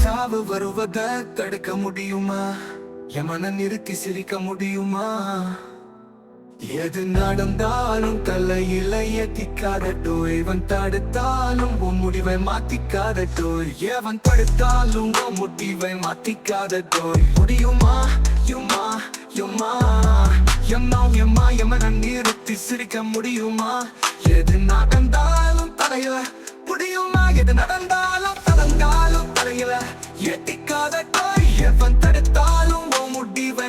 சாவு வருவதை தடுக்க முடியுமா? என் மனம் இறுக்கி சிரிக்க முடியுமா? எது நடந்தாலும் தலையில ஏத்திக்காதட்டோ. இவன் தடுத்தாலும் உன் முடிவை மாத்திக்காதட்டோ. எவன் தடுத்தாலும் உன் முடிவை மாத்திக்காதட்டோ. முடியுமா யுமா யுமா எம்மா எம்மா எமன நிறுத்தி சிரிக்க முடியுமா? எது நடந்தாலும் தலையில முடியுமா? எது நடந்தாலும் தடங்காலும் தலையில ஏத்திக்காதட்டோ. எவன் தடுத்தாலும் உன் முடிவை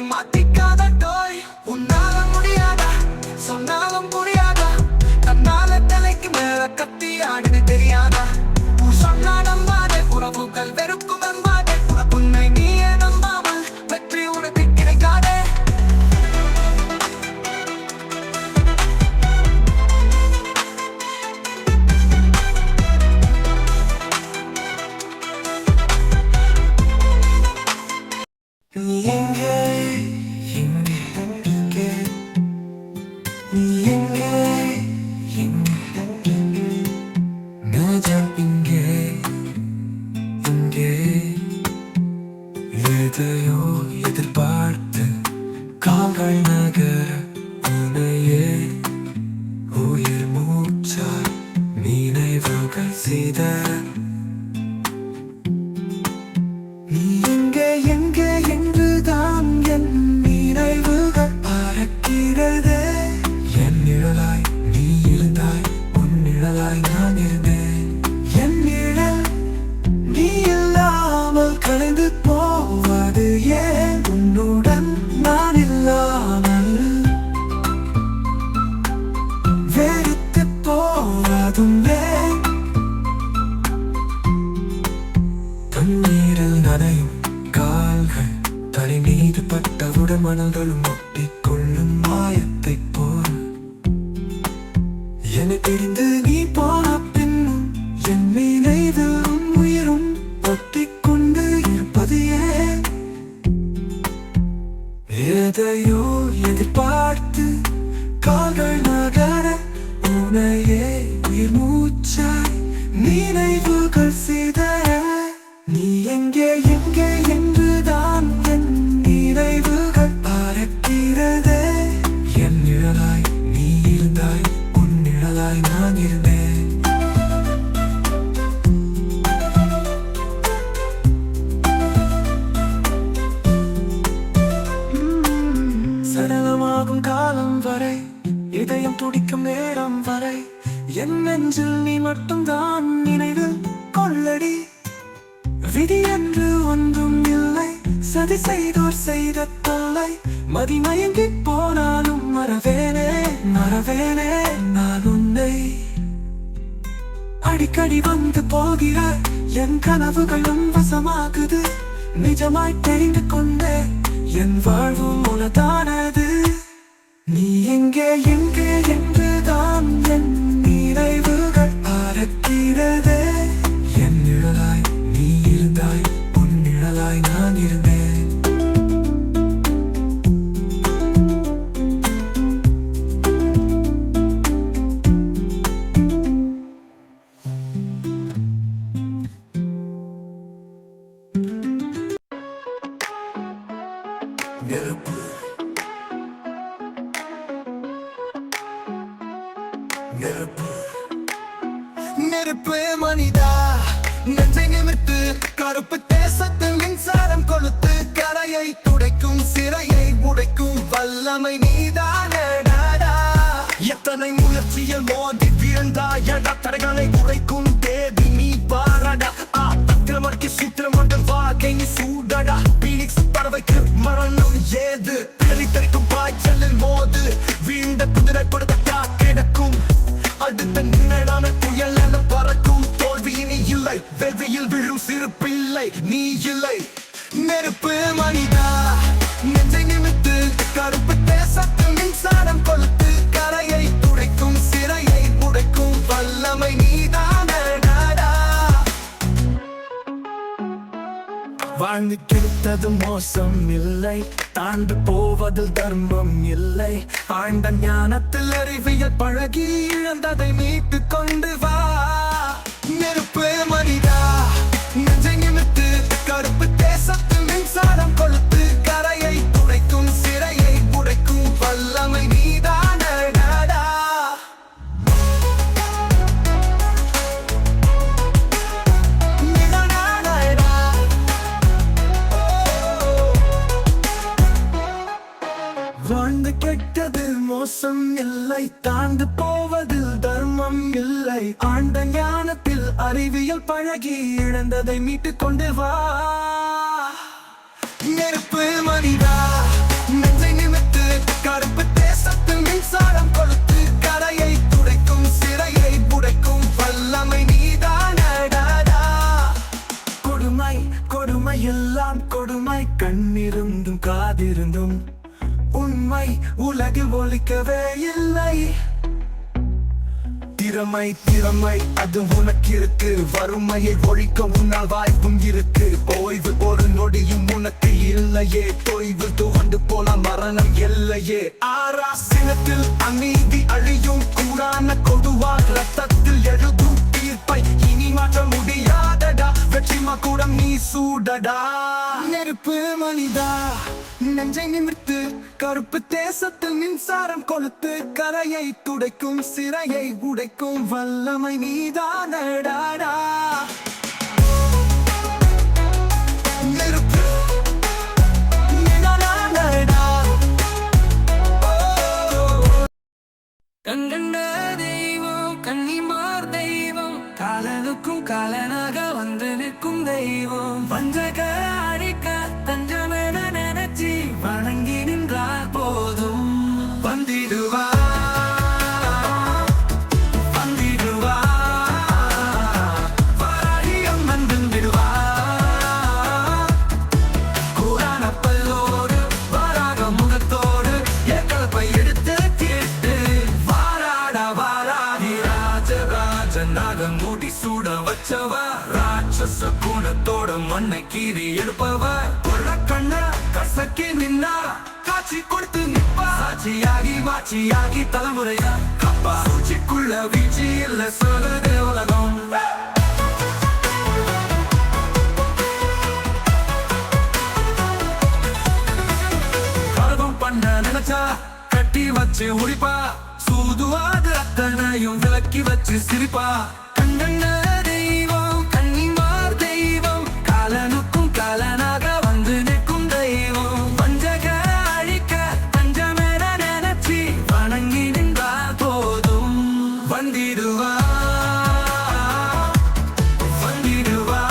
கால்கள் நகர உனையே உயிர் மூச்சாய் நினைவுகள் சிதற நீ எங்கே எங்கே என்றுதான் என் நினைவுகள் பறக்கிறதே என் நிழலாய் நீ இருந்தாய் உன் நிழலாய் நான் இருந்தேன் என் நிழல் நீ இல்லாமல் கலைந்து போவது ஏன் உன்னுடன் நான் இல்லாமல் வெறுத்து போவதும் ஏன் தண்ணீரில் நனையும் கால்கள் தலை மீது பட்டவுடன் மணல்களும் ஒட்டிக்கொள்ளும் மாயத்தைப் போல் என்னை தெரிந்து நீ போன பின்னும் என் நினைவில் உயிரும் ஒட்டிக்கொண்டு இருப்பது ஏன் எதையோ எதிர்பார்த்து கால்கள் நகர உனையே உயிர் மூச்சாய் நினைவுகள் சிதற நீ எங்கே எங்கே என்றுதான் என் நினைவுகள் பறக்கிறதே என் நிழலாய் நீ இருந்தாய் உன் நிழலாய் நான் இருந்தேன் சடலமாகும் காலம் வரை இதயம் துடிக்கும் நேரம் வரை என் நெஞ்சில் நீ மட்டும்தான் நினைவில் கொள்ளடி விதி என்று ஒன்றும் இல்லை சதி செய்தோர் செய்த தொல்லை மதிமயங்கி போனாலும் மறவேனே மறவேனே நான் உன்னை அடிக்கடி வந்து போகிற என் கனவுகளும் வசமாகுது நிஜமாய் தெரிந்து கொண்டே என் வாழ்வும் உனதானது நீ எங்கே எங்கே என்றுதான் என் நினைவுகள் பறக்கிறதே என் நிழலாய் நீ இருந்தாய் உன் நிழலாய் நான் இருந்தேன் நெருப்பு நெருப்பு நெருப்பு மனிதா நெஞ்சை நிமித்து கருப்பு தேசத்து மின்சாரம் கொளுத்து கரையை துடைக்கும் சிறையை உடைக்கும் வல்லமை நீதானடா எத்தனை முயற்சியில் மோதி வீழ்ந்தாயடா தடைகளை உடைக்கும் தேவி நீ பாரடா தத்திரமர்க்கு சூத்திரம் கொண்டு வாழ்க்கை நீ சூடடா பீனிக்ஸ் பறவைக்கு மரணம் ஏது பிழைத்தரிக்கும் பாய்ச்சலில் மோது வீழ்ந்த குதிரை கொடுத்தா கிடக்கும் அடுத்த நிழலான புயல் என பறக்கும் தோல்வி இனி இல்லை வெவ்வியில் விழும் சிறு பிள்ளை நீ இல்லை நெருப்பு மனிதா நெஞ்சை நிமித்து கருப்பு தேசத்து மின்சாரம் கொளுத்து கரையை துடைக்கும் சிறையை உடைக்கும் வல்லமை நீதானடா வாழ்ந்து கிடைத்தது மோசம் இல்லை தாண்டு போவதில் தர்மம் இல்லை ஆழ்ந்த ஞானத்தில் அறிவியல் பழகி இழந்ததை மீட்டு கொண்டு வா நெருப்பு மனிதா நெஞ்சை நிமித்து கருப்பு தேசத்து மின்சாரம் கொளுத்து கரையை துடைக்கும் சிறையை உடைக்கும் வல்லமை நீதானடா வாழ்ந்து கெட்டது மோசம் இல்லை தாண்டு போவதில் தர்மம் இல்லை ஆழ்ந்த ஞானத்தில் அறிவியல் பழகி இழந்ததை மீட்டு கொண்டு வா நெருப்பு மனிதா நெஞ்சை நிமித்து கருப்பு தேசத்து மின்சாரம் கொளுத்து கரையை துடைக்கும் சிறையை உடைக்கும் வல்லமை நீதானடா கொடுமை கொடுமை எல்லாம் கொடுமை கண்ணிருந்தும் காதிருந்தும் உண்மை உலகில் ஒழிக்கவே இல்லை திறமை திறமை அது உனக்கு இருக்கு வறுமையை ஒழிக்க உன்னால் வாய்ப்பும் இருக்கு ஓய்வு ஒரு நொடியும் உனக்கு இல்லையே தொய்வு துவண்டு போல மரணம் எல்லையே ஆராசினத்தில் அநீதி அழியும் கூடான கொடுவார் ரத்தத்தில் எழுதும் தீர்ப்பை இனி மாற்ற முடியாதடா கட்சிமா கூட நீ சூடடா நெருப்பு மனிதா நெஞ்சை நிமிர்த்து கருப்பு தேசத்தில் மின்சாரம் கொளுத்து கரையை துடைக்கும் சிறையை உடைக்கும் வல்லமை நீதானடா நெருப்பு நீதானடா கண்கண்ட தெய்வம் கன்னிமார் தெய்வம் காலனுக்கும் காலனாக வந்து நிற்கும் தெய்வம் வஞ்சக அழிக்க தஞ்சமென நினைச்சி வணங்கி நின்றார் போதும் வந்திடுவா மூடி சூட வச்சவ ராட்சச குணத்தோட மண்ணை கீறி எடுப்பவ கண்ண கசக்கி நின்னா காட்சி கொடுத்து நிப்பா சாட்சியாகி மாட்சியாகி தலைமுறையா கப்பா சூழ்ச்சிக்குள்ள வீழ்ச்சி இல்ல சொல்லுதே உலகம் கர்வம் பண்ண நினைச்சா கட்டி வச்சு உடிப்பா சூதுவாது அத்தனையும் விளக்கி வச்சு சிரிப்பா கண்கண்ட தெய்வம் கன்னிமார் தெய்வம் காலனுக்கும் காலனாக வந்து நிற்கும் தெய்வம் வஞ்சக அழிக்க தஞ்சமென நினைச்சி வணங்கி நின்றால் போதும் வந்திடுவா வந்திடுவா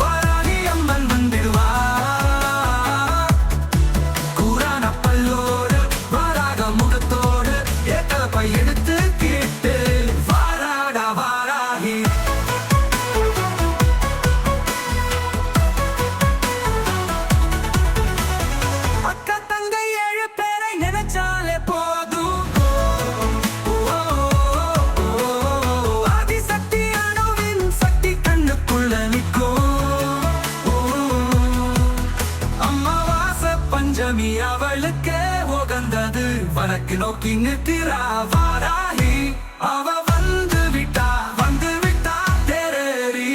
வாராகி அம்மன் வந்திடுவா கூரான பல்லோடு வாராக முகத்தோடு ஏக்கலப்பை எடுத்து கேட்டு வாராடா வாராகி அக்கா தங்கை 7 பேரை நினைச்சாலே போதும் ஆதிசக்தி அணுவின் சக்தி கண்ணுக்குள்ள நிற்கும் அம்மாவாசை பஞ்சமி அவளுக்கு உகந்தது வடக்கு நோக்கி நிற்கிறா வாராகி அவ வந்து விட்டா தேரேறி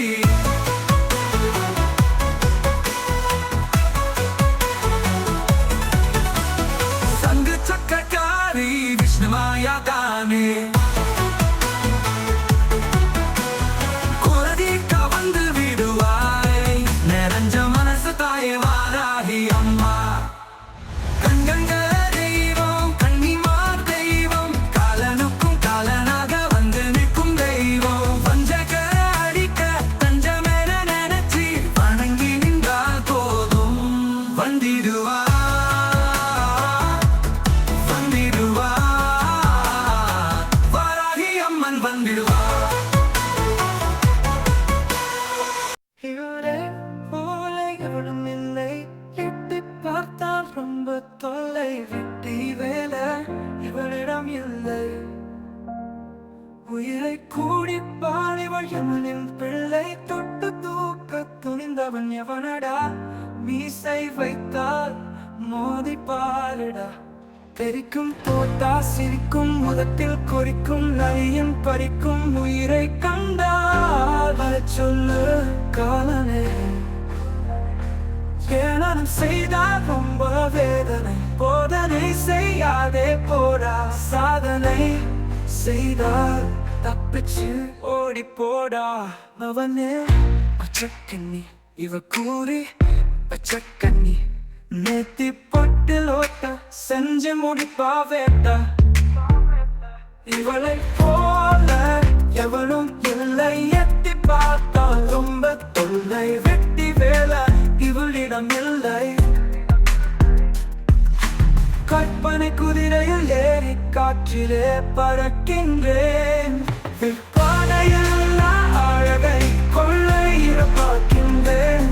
சங்கு சக்கரக்காரி விஷ்ணுமாயா தானே குலதிக்க வந்து விடுவாய் நிறைஞ்ச மனசு தாயே வாராகி அம்மா கண்கண்ட தெய்வம் கன்னிமார் தெய்வம் காலனுக்கும் காலனாக வந்து நிற்கும் தெய்வம் வஞ்சக அடிக்க தஞ்சமென நினைச்சி வணங்கி நின்றால் போதும் வந்திடுவா வந்திடுவா வாராகி அம்மன் வந்திடுவா இவரே போல எவரும் இல்லை எட்டி பார்த்தால் ரொம்ப தொல்லை வெட்டி வேலை இவரிடம் இல்லை உயிரை கூடிப்பால் இவள் எவனின் பிள்ளை தொட்டு தூக்க துணிந்தவன் எவனடா மீசை வைத்தால் மோதி பாருடா தெரிக்கும் தோட்டா சிரிக்கும் முதத்தில் குறிக்கும் நரியும் பறிக்கும் உயிரை கண்டால் வரச் சொல்லு காலனே ஏனம் செய்தால் ரொம்ப வேதனை போதனை செய்யாதே போடா சாதனை செய்தால் தப்பிச்சு ஓடி போடா அவனே பச்சக்கண்ணி இவ கூறி பச்சக்கண்ணி நேத்தி பொட்டில் ஓட்ட செஞ்சு முடிப்பா வேட்டா இவளை போல எவளும் இல்லை எட்டி பார்த்தால் ரொம்ப தொல்லை வெட்டி வேலை இவளிடம் இல்லை கற்பனை குதிரையில் ஏறி காற்றிலே பறக்கின்றேன் விற்பனையில் அழகை கொள்ளை பார்க்கின்றேன்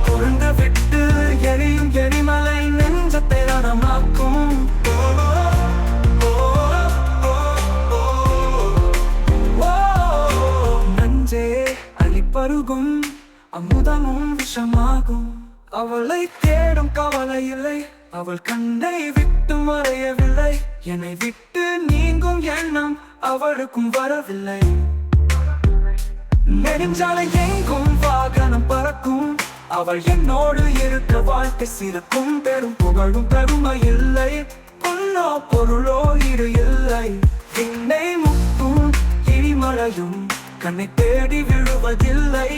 புரண்டு விட்டு எரியும் எரிமலை நெஞ்சத்தை ரணமாக்கும் நஞ்சே அழிப்பருகும் அமுதமும் விஷமாகும் அவளை தேடும் கவலை இல்லை அவள் கண்ணை விட்டு மறையவில்லை என்னை விட்டு நீங்கும் எண்ணம் அவளுக்கும் வரவில்லை. நெடுஞ்சாலை எங்கும் வாகனம் பறக்கும், அவள் என்னோடு இருக்க வாழ்க்கை சிறக்கும். பெரும் புகழும் பெருமை இல்லை, பொன்னோ பொருளோ இரு இல்லை. விண்ணை முட்டும் இடிமழையும் கண்ணை தேடி விழுவதில்லை.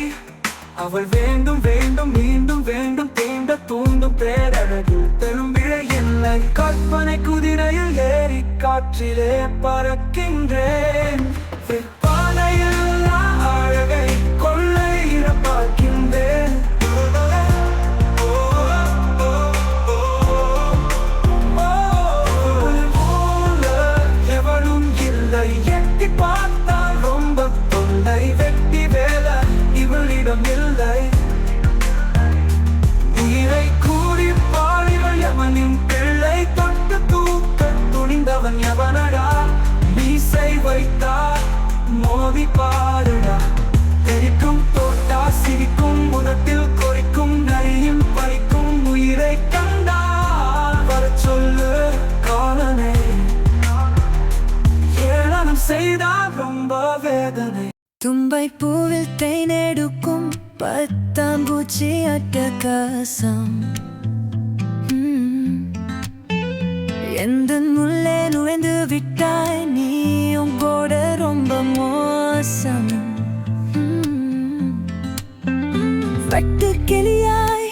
அவள் வேண்டும் வேண்டும் மீண்டும் வேண்டும் தீண்ட தூண்டும் பேரழகில் பெரும் விழை இல்லை. கற்பனை குதிரையில் ஏறி காற்றிலே பறக்கின்றேன். விற்பனையில் அழகை கொள்ளையிட பார்க்கின்றேன். எவனும் இல்லை, எட்டி பார்த்தால் ரொம்ப தொல்லை. வெட்டி வேலை இவளிடம் இல்லை. உயிரை கூறி பாலிவள் எவனின் பிள்ளை. தொட்டு தூக்க துணிந்தவன் எவனடா? மீசை வைத்தார் மோதி பாருடா. தெரிக்கும் தோட்டா சிரிக்கும் முகத்தில் கொறிக்கும் நரியும் பறிக்கும். உயிரை கண்டால் வர சொல்லு காலனை. ஏளனம் செய்தால் ரொம்ப வேதனை. தும்பை பூவில் தேனெடுக்கும் பத்தாம்பூச்சி அட்டகாசம். எந்த உள்ளே நுழைந்து விட்டாய், நீயும் கூட ரொம்ப மோசம். வெட்டு கிளியாய்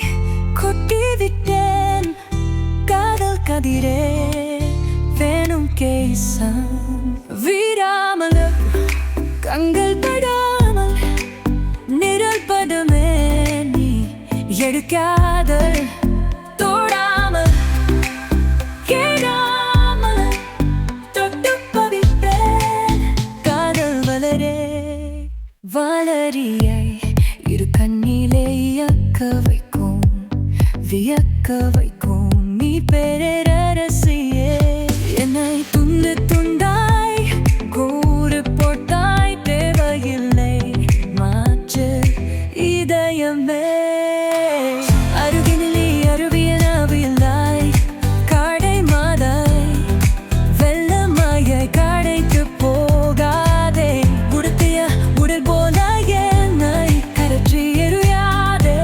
கொட்டி விட்டேன் காதல் கதிரே வேணும் கேசம். வீராமல் கண்கள் படாமல் நிழல் படமே நீ எடுக்காதல். தோடாமல் கேடாமல் தொட்டு பவிப்பேன் காதல் வளரே. வளரியை இரு கண்ணிலே இயக்க வைக்கும், வியக்க வைக்கும். நீ பேரரசியே, என்னை துண்டு துண்டாய் கூறு போட்டாய். தேவையில்லை மாற்று இதயமே. அருகினிலே அருவியலாவில்லாய் காடை மாதாய். வெள்ளமாயாய் காடைக்கு போகாதே. உடுத்திய உடல் போல என்னை கரற்றி எறியாதே.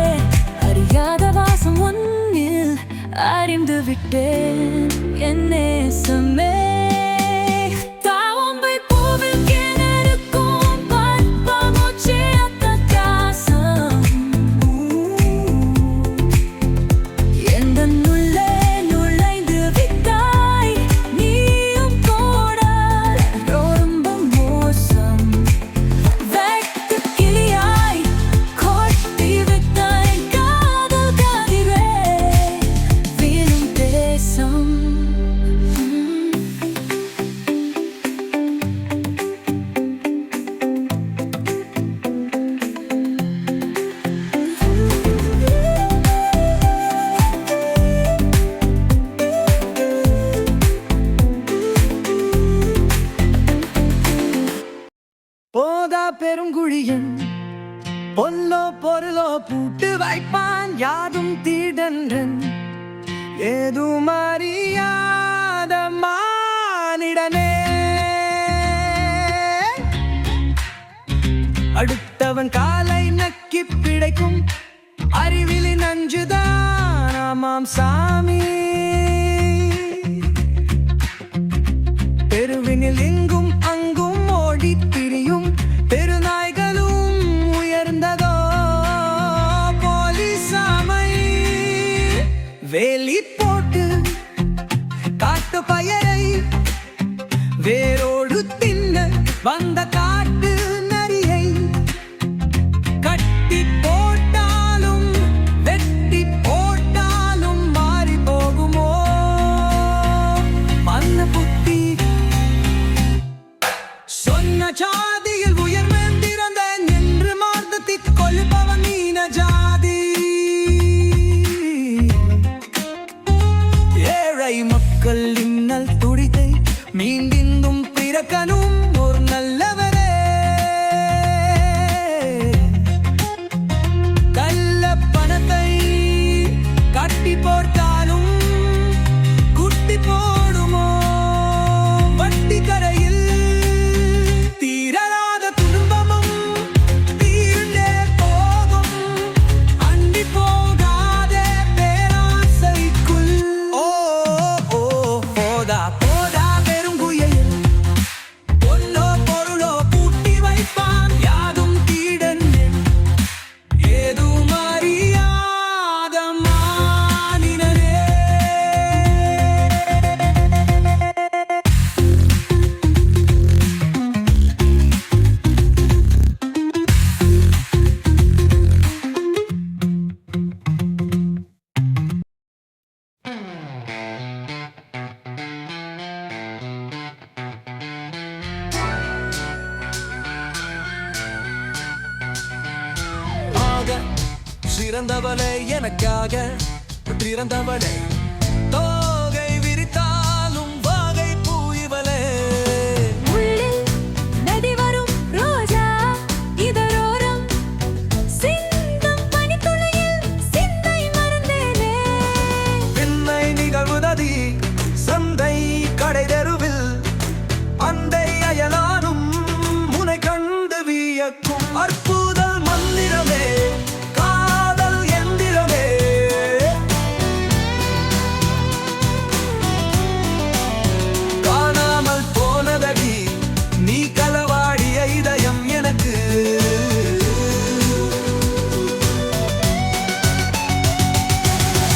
அறியாத வாசம் ஒன்னில் அறிந்து விட்டேன் என் நேசமே. தாவம்பை பூவில் கிணறுக்கும் பற்பமூச்சி அட்டகாசம். எந்த உள்ளே நுழைந்து விட்டாய், நீயும் கூட ரொம்ப மோசம். வெட்டு கிளியாய் கொட்டி விட்டாய் காதல் கதிரே வீழும் தேசம். போதா பெருங்குழியன் பொல்லோ பொருளோ பூட்டு வைப்பான். யாதும் தீடன்றன் ஏதும் அறியாத மானிடனே. அடுத்தவன் காலை நக்கி பிழைக்கும் அறிவிலி நஞ்சுதான். ஆமாம் சாமி, தெருவினில் எங்கும் அங்கும் ஓடி திரியும் தெருநாய்களும் உயர்ந்ததோ போலீசாமை. வேலி போட்டு காட்டு பயரை வேரோடு தின்ன வந்த காட்டு நரியை கட்டி போட்டாலும் வெட்டி போட்டாலும் மாறி போகுமோ சிறந்தவளே எனக்காக பிறந்தவளே தோகை விரித்தாலும் வாகை பூ இவளே உள்ளில் நதி வரும் ரோஜா இதரோரம் சிந்தும் பனித்துளியில் சிந்தை மறந்தேனே பின்னை நிகழ்வுததி சந்தை கடை தெருவில் அண்டை அயலானும் முனை கண்டு வியக்கும் அற்புத மந்திரமே காதல் எந்திரமே காணாமல் போனதடி நீ களவாடிய இதயம் எனக்கு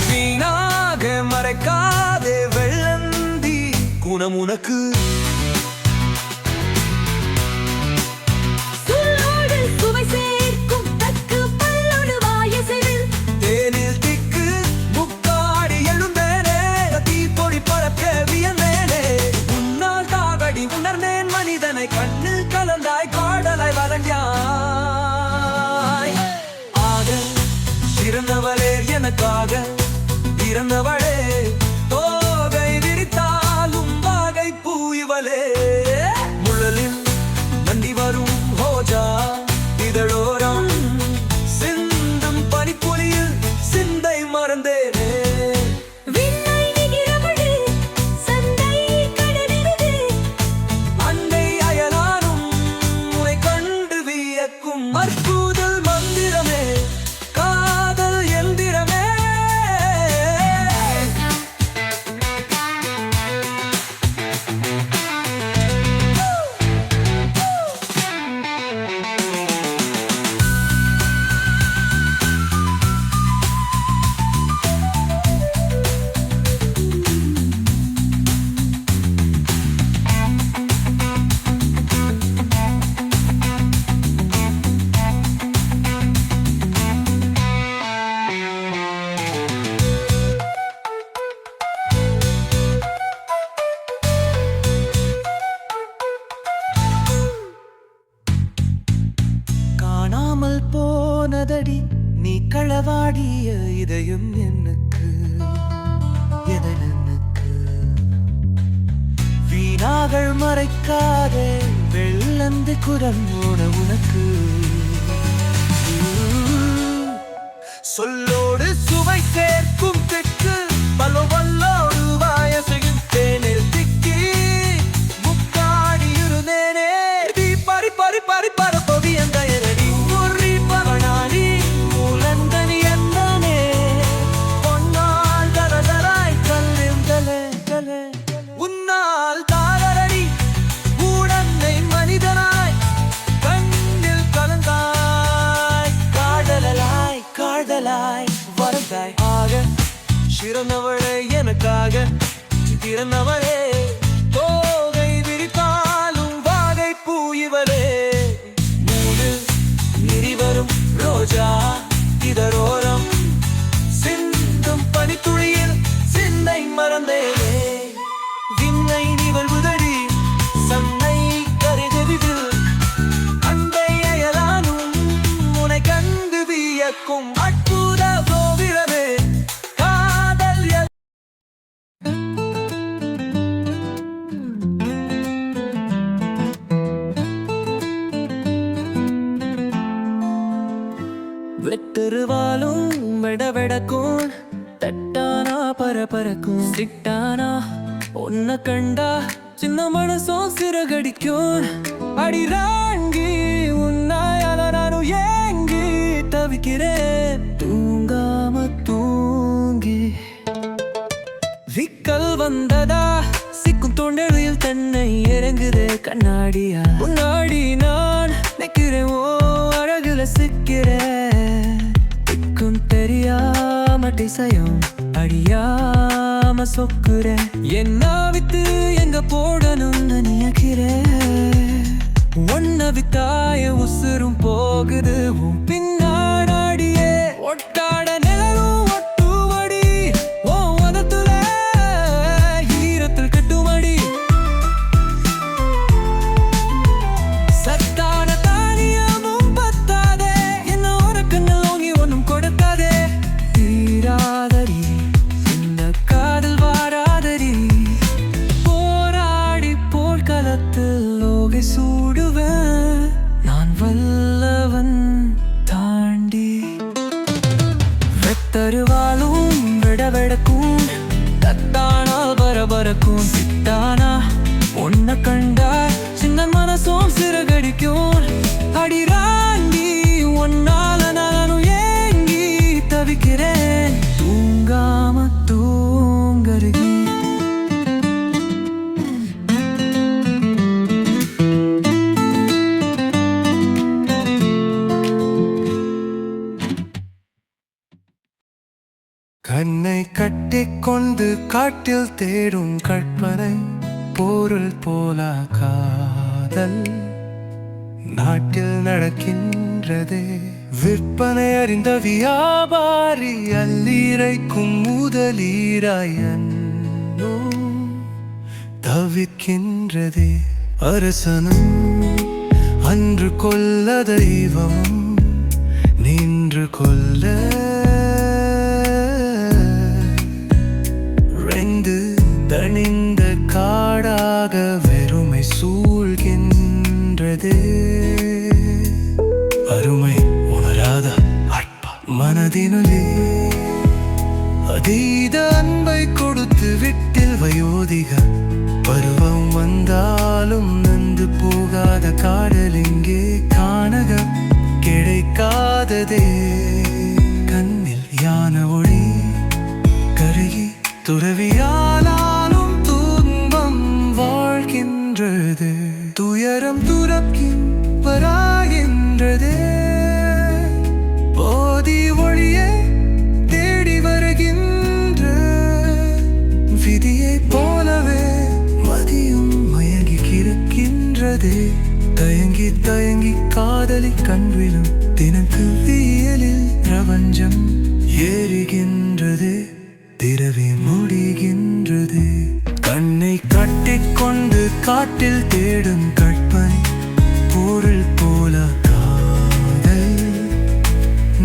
வீணாக மறைக்காதே வெள்ளந்தி குணம் உனக்கு சொல்லோடு சுவை சேர்க்கும் தக்கு பல்லோடு வாயசைவில் தேனில் திக்கு முக்காடி எழுந்தேனே தீப்பொறி பறக்க வியந்தேனே உன்னால் தாகடி உணர்ந்தேன் மனிதனை கண்ணில் கலந்தாய் காடலாய் வளர்ந்தாய் ஆக சிறந்தவளே எனக்காக பிறந்தவளே தோகை விரித்தாலும் வாகை பூ இவளே முழலில் நந்தி வரும் ரோஜா இதழோரம் சிந்தும் பனிப்புலியில் சிந்தை மறந்தேனே விண்ணை நிகிறவளே சந்தை கடலிருது அண்டை அயலானும் உன்னை கண்டு வியக்கும் அற்புத மந்திரமே காதல் எந்திரமே காணாமல் போனதடி நீ களவாடிய இதயம் எனக்கு எதனுக்கு வீணாகள் மறைக்காதே வெள்ளந்து குரம்போன உனக்கு சொல்லோடு சுவை சேர்க்கும் தெற்கு பலோ வல்லோடு வாயசையும் தேனில் திக்கி முக்காடி இருந்தேனே தீ பறி பறி பறி பரப்பவி அந்த எனடி முறி பவனானி மூலந்தனி எந்தனே பொன்னால் தரதராய் கல்லில் தலே தலே உன்னால் தாரடி உடனை மனிதனாய் கண்ணில் கலந்தாய் காதலாய் காதலாய் வரந்தாய் ஆக சிறந்தவளே எனக்காக பிறந்தவளே தோகை விரித்தாலும் வாகை பூ இவளே மூடு நிறிவரும் ரோஜா இதரோரம் சிந்தும் பனித்துளியில் சிந்தை மறந்தேனே விண்ணை நிகழ்வுதடி சந்தை கரைதெருவில் அண்டை அயலானும் உன்னை கண்டு வியக்கும் அற்புத கோவிலமே காதல் வெட்டருவாலும் வெடவெடக்கும் தட்டானா பரபரக்கும் சிட்டானா உன்னை கண்டா சின்ன மனசும் சிறகடிக்கும் அடிராங்கி உன்னாயால நானும் ஏங்கி தவிக்கிறேன் தூங்காம தூங்கி விக்கல் வந்ததா சிக்கும் தொண்டரில் தன்னை இறங்குது கண்ணாடியா முன்னாடி நான் நிக்கிறேன் ஓ அழகுல சிக்கிறேன் திக்கும் தெரியாம திசையும் அடியாம சொக்குறேன் என்ன வித்து எங்க போடணும்னு நினைக்கிறேன் ஒன்ன வித்தாய உசுரும் போகுது உன் பின்னாடியே ஒட்டாட நிழலும் ஒட்டுவடி ஓ உதத்துல ஈரத்தில் கட்டுமடி சத்தான தானியமும் பத்தாதே என்ன உனக்கு நல்லோங்கி கண்ணை கட்டிக்கொண்டு காட்டில் தேடும் கற்பனை பொருள் போல காதல் நாட்டில் நடக்கின்றதே. விற்பனை அறிந்த வியாபாரி அல்லீரைக்கும் முதலீராயன்னோ தவிக்கின்றதே. அரசனும் அன்று கொல்ல தெய்வமும் நின்று கொல்ல ரெண்டு தணிந்த காடாக வெறுமை சூழ்கின்றது. அருமை உணராத அற்ப மனதினுள்ளே அதீத அன்பை கொடுத்து விட்டில் வயோதிக பருவம் வந்தாலும் நந்து போகாத காடல் இங்கே காணக கிடைக்காததே. கண்ணில் யான ஒளி கருகி துறவியானாலும் துன்பம் வாழ்கின்றது. துயரம் துறக்கின் வராகின்றதே. போதி ஒளியை தேடி வருகின்ற விதியை போலவே மதியும் மயங்கி கிடக்கின்றதே. தயங்கி தயங்கி காதலி கண்விலும் தினக்கு வியலில் பிரபஞ்சம் ஏறுகின்றது. திரவி முடிகின்றது. கண்ணை கட்டிக்கொண்டு காட்டில் தேடும் கற்பனை பொருள் போல காதல்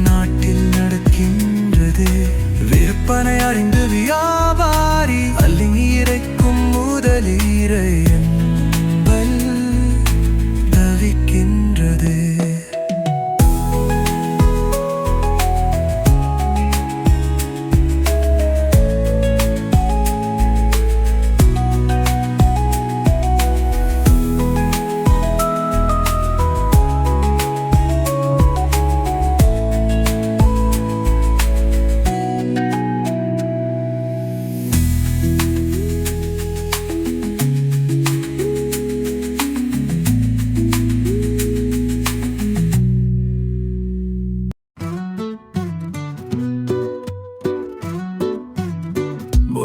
நாட்டில் நடக்கின்றது. விற்பனை அறிந்து வியாபாரி அல்லீரைக்கும் முதலீரை என்பல் தவிக்கின்றது.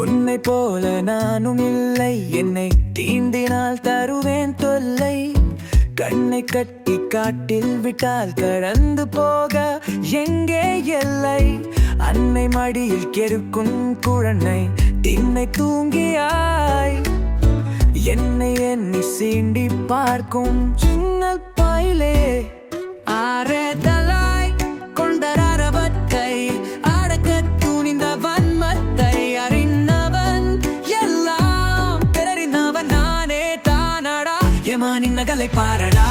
உன்னை போல நானும் இல்லை, என்னை தீண்டினால் தருவேன் தொல்லை. கண்ணை கட்டி காட்டில் விட்டால் கடந்து போக எங்கே எல்லை. அன்னை மடியில் கெருக்கும் குழந்தை திண்ணை தூங்கியாய். என்னை எண்ணி சீண்டி பார்க்கும் சின்ன பாயிலே ஆரேதலாய் கொண்டரவற்கை அடக்க துணிந்த வன்மத்தை அறிந்தவன் எல்லாம் பெறறிந்தவன் நானே தானடா. எமானின் நகலை பாரடா.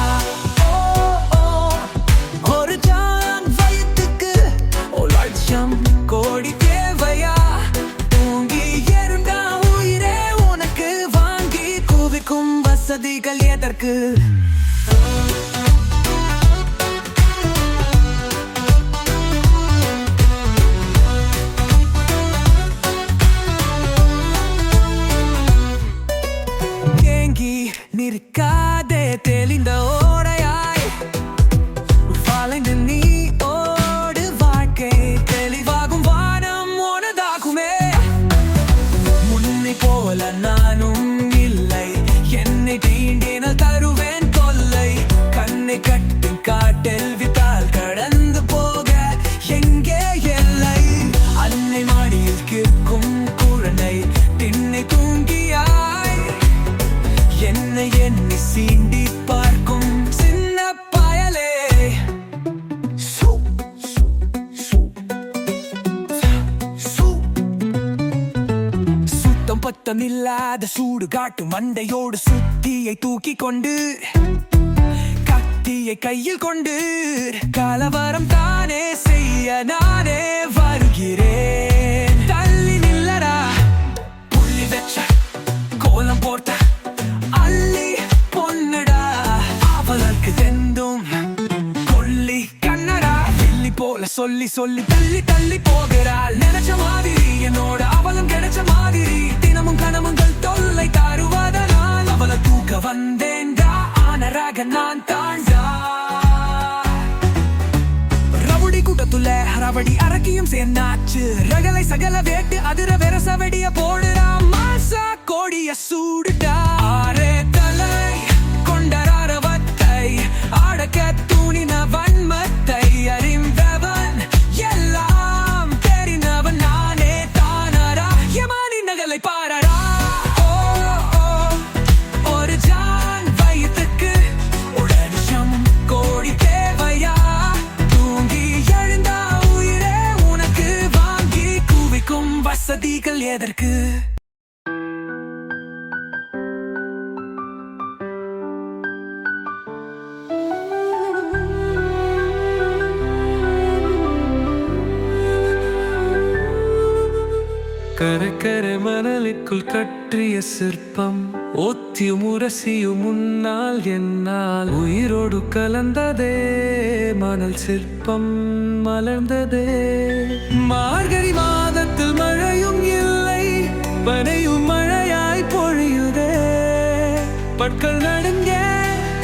ஒரு ஜான் வயத்துக்கு ஒரு லட்சம் கோடி தேவையா? தூங்கி எருண்டா உயிரே உனக்கு வாங்கி குவிக்கும் வசதிகள் எதற்கு? நிற்காதே தெளிந்த ஓடையாய் வளைந்து நீ ஓடு. வாழ்க்கை தெளிவாகும் வானம் உனதாகுமே. முன்னை போல நானும் இல்லை, என்னை தீண்டினால் தருவேன் தொல்லை. கண்ணை கட்டி காட்டில் விட்டால் கடந்து போக எங்கே எல்லை. அன்னை மாடியில் கிற்கும் குழந்தை திண்ணை தூங்கியாய். என்னை எண்ணி சீண்டி பார்க்கும் சின்ன பயலே. சுத்தம் பத்தம் இல்லாத சூடு காட்டும் மண்டையோடு சுத்தியை தூக்கி கொண்டு கத்தியை கையில் கொண்டு கலவரம் தானே செய்ய நானே வருகிறேன். தள்ளி நில்லடா புள்ளி வெச்ச கோலம் போட்ட அள்ளி பொன்னடா. அவளுக்கு தெந்தும் கொல்லி கண்ணடா. வில்லி போல சொல்லி சொல்லி தள்ளி தள்ளி போகிறாள். நினைச்ச மாதிரி என்னோட அவளும் கிடைச்ச மாதிரி. தினமும் கனவுங்கள் தொல்லை தருவதனால் அவளை தூக்க வந்தேன்டா. ஆனராக நான் தாண்டா. ரவுடி கூட்டத்துல சாவடி அரக்கியும் சேர்ந்தாச்சு ரகலை சகல வேட்டு அதிர வெரசவடிய போடுறா மாசா கோடிய சூடுடா ஆரே தலை கொண்டராரவத்தை ஆடக்க தூணின வன்மத்தை அறிந்தவன் எல்லாம் தெரிந்தவன் நானே தானரா யமானி நகலை பாரரா ஒரு ஜான் வயிற்றுக்கு உடனிஷம் கோடி தேவையா தூங்கி எழுந்தா உயிரே உனக்கு வாங்கி குவிக்கும் வசதிகள் எதற்கு கரகர மணலுக்குள் கற்றிய சிற்பம் ஒத்தியும் உரசியும் முன்னால் என்னால் உயிரோடு கலந்ததே மணல் சிற்பம் மலர்ந்ததே மார்கழி மாதத்தில் மழையும் இல்லை பனையும் மழையாய் பொழியுதே பற்கள் நடுங்க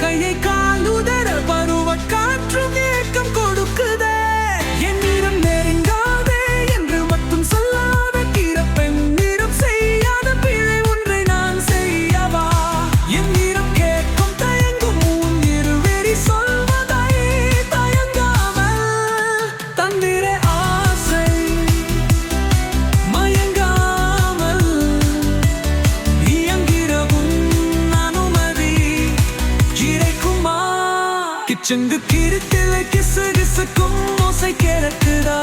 கையை கால் உதற பருவ காற்றும் ஏக்கம் கொடுக்குதே என் நிறம் நெருங்காதே என்று மட்டும் சொல்லாத கிரப்பெண் நிறம் செய்யாத பிழை ஒன்றை நான் செய்யவா என் நிறம் கேட்கும் தயங்கும் உன் இருவெறி சொல்வதை தயங்காமல் தந்திர ஆசை மயங்காமல் இயங்கிரவும் அனுமதி கிடைக்குமா கிச்சங்கு கிருத்தில கிசு கிசுக்கும் ஓசை கிடக்குதா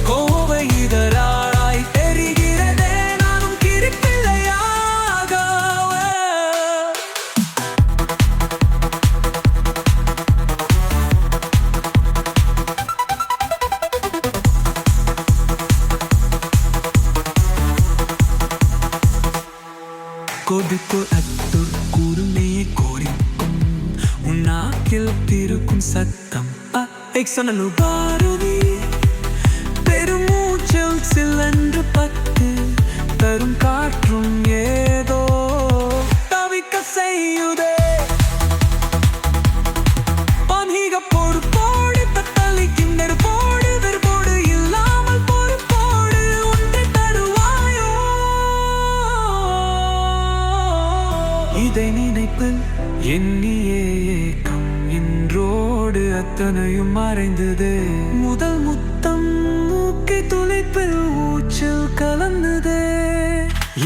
கோவை இதராய் தெரிகிறதே நானும் கிரிப்பிள்ளையாக கொதிப்பு அத்துர் குறுமையை கோரிக்கும் உன்னாக்கில் திருக்கும் சத்தம் எக்ஸனலு பாரதி பெருமூச்சல் சில்லன்று பத்து தரும் காற்றும் ஏதோ தவிக்க செய்யுதே பன்ஹீக பொறுப்போடு தத்தளி கிண்ணறு போடு வெறுப்போடு இல்லாமல் பொறுப்போடு ஒன்றை தருவாயோ இதை நினைப்பில் எண்ணியே ஏக்கம் இன்றோடு அத்தனையும் மறைந்தது முதல் முத்தம் மூக்கை துளைப்பில் ஊச்சல் கலந்தது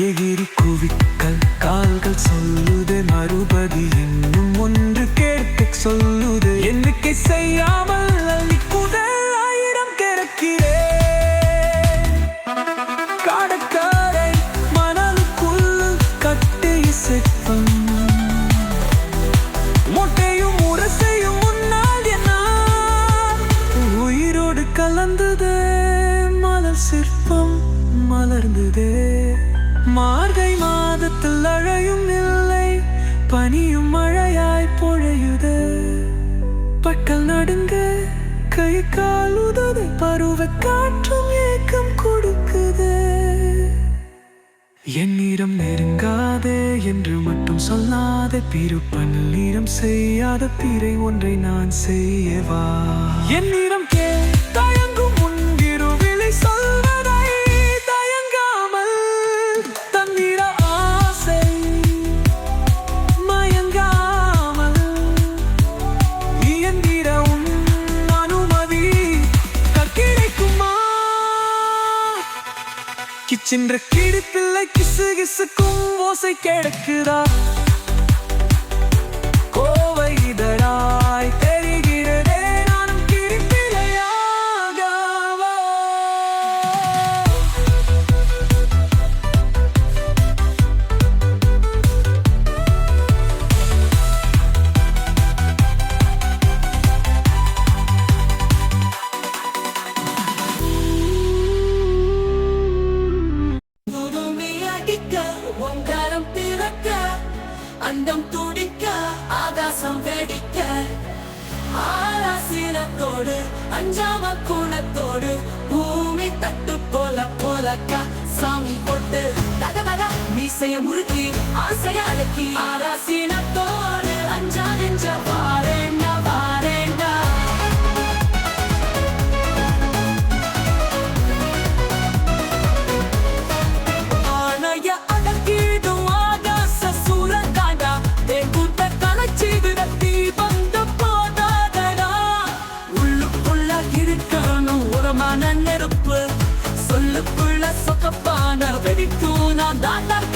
எகிரி குவிக்கல் கால்கள் சொல்லுது மறுபடி இன்னும் ஒன்று கேட்க சொல்லுது எண்ணிக்கை செய்யாமல் அள்ளிக்குதல் ஆயிரம் கிடக்கிறேன் கடற்கரை மணலுக்குள் கட்டிய சிற்பம் மொட்டையும் உரசையும் முன்னால் என்ன உயிரோடு கலந்தது மலர் சிற்பம் மலர்ந்ததே மார்கை மாதத்தில் அழையும் இல்லை பனியும் மழையாய் பொழையுது பற்கள் நடுங்க கை கால் உதவி பருவ காற்றும் ஏக்கம் கொடுக்குது என் நிறம் நெருங்காதே என்று மட்டும் சொல்லாத பிறப்பன் நிறம் செய்யாத பிறை ஒன்றை நான் செய்யவா என் நிறம் கே தயங்கும் முன்கிருவிலை சொல்வதை தயங்காமல் தன்னிற ஆசை மயங்காமல் இயந்திர உன் அனுமதி கிடைக்குமா கிச்சென்ற கிடிப்பில்லை கிசு கிசுக்கும் ஓசை கிடக்குதா கோவை இதழாய் தெரிகிறதே நானும் கிடிப்பிள்ளையாகவா அண்டம் துடிக்க ஆகாசம் வெடிக்க ஆராசீனத்தோடு அஞ்சாம குணத்தோடு பூமி தட்டு போல போலக்க சாமி போட்டு தகவல மீசைய முறுக்கி ஆசைய அடக்கி ஆராசீனத்தோடு அஞ்சா நெஞ்ச வாரேண்டா வாரேண்டா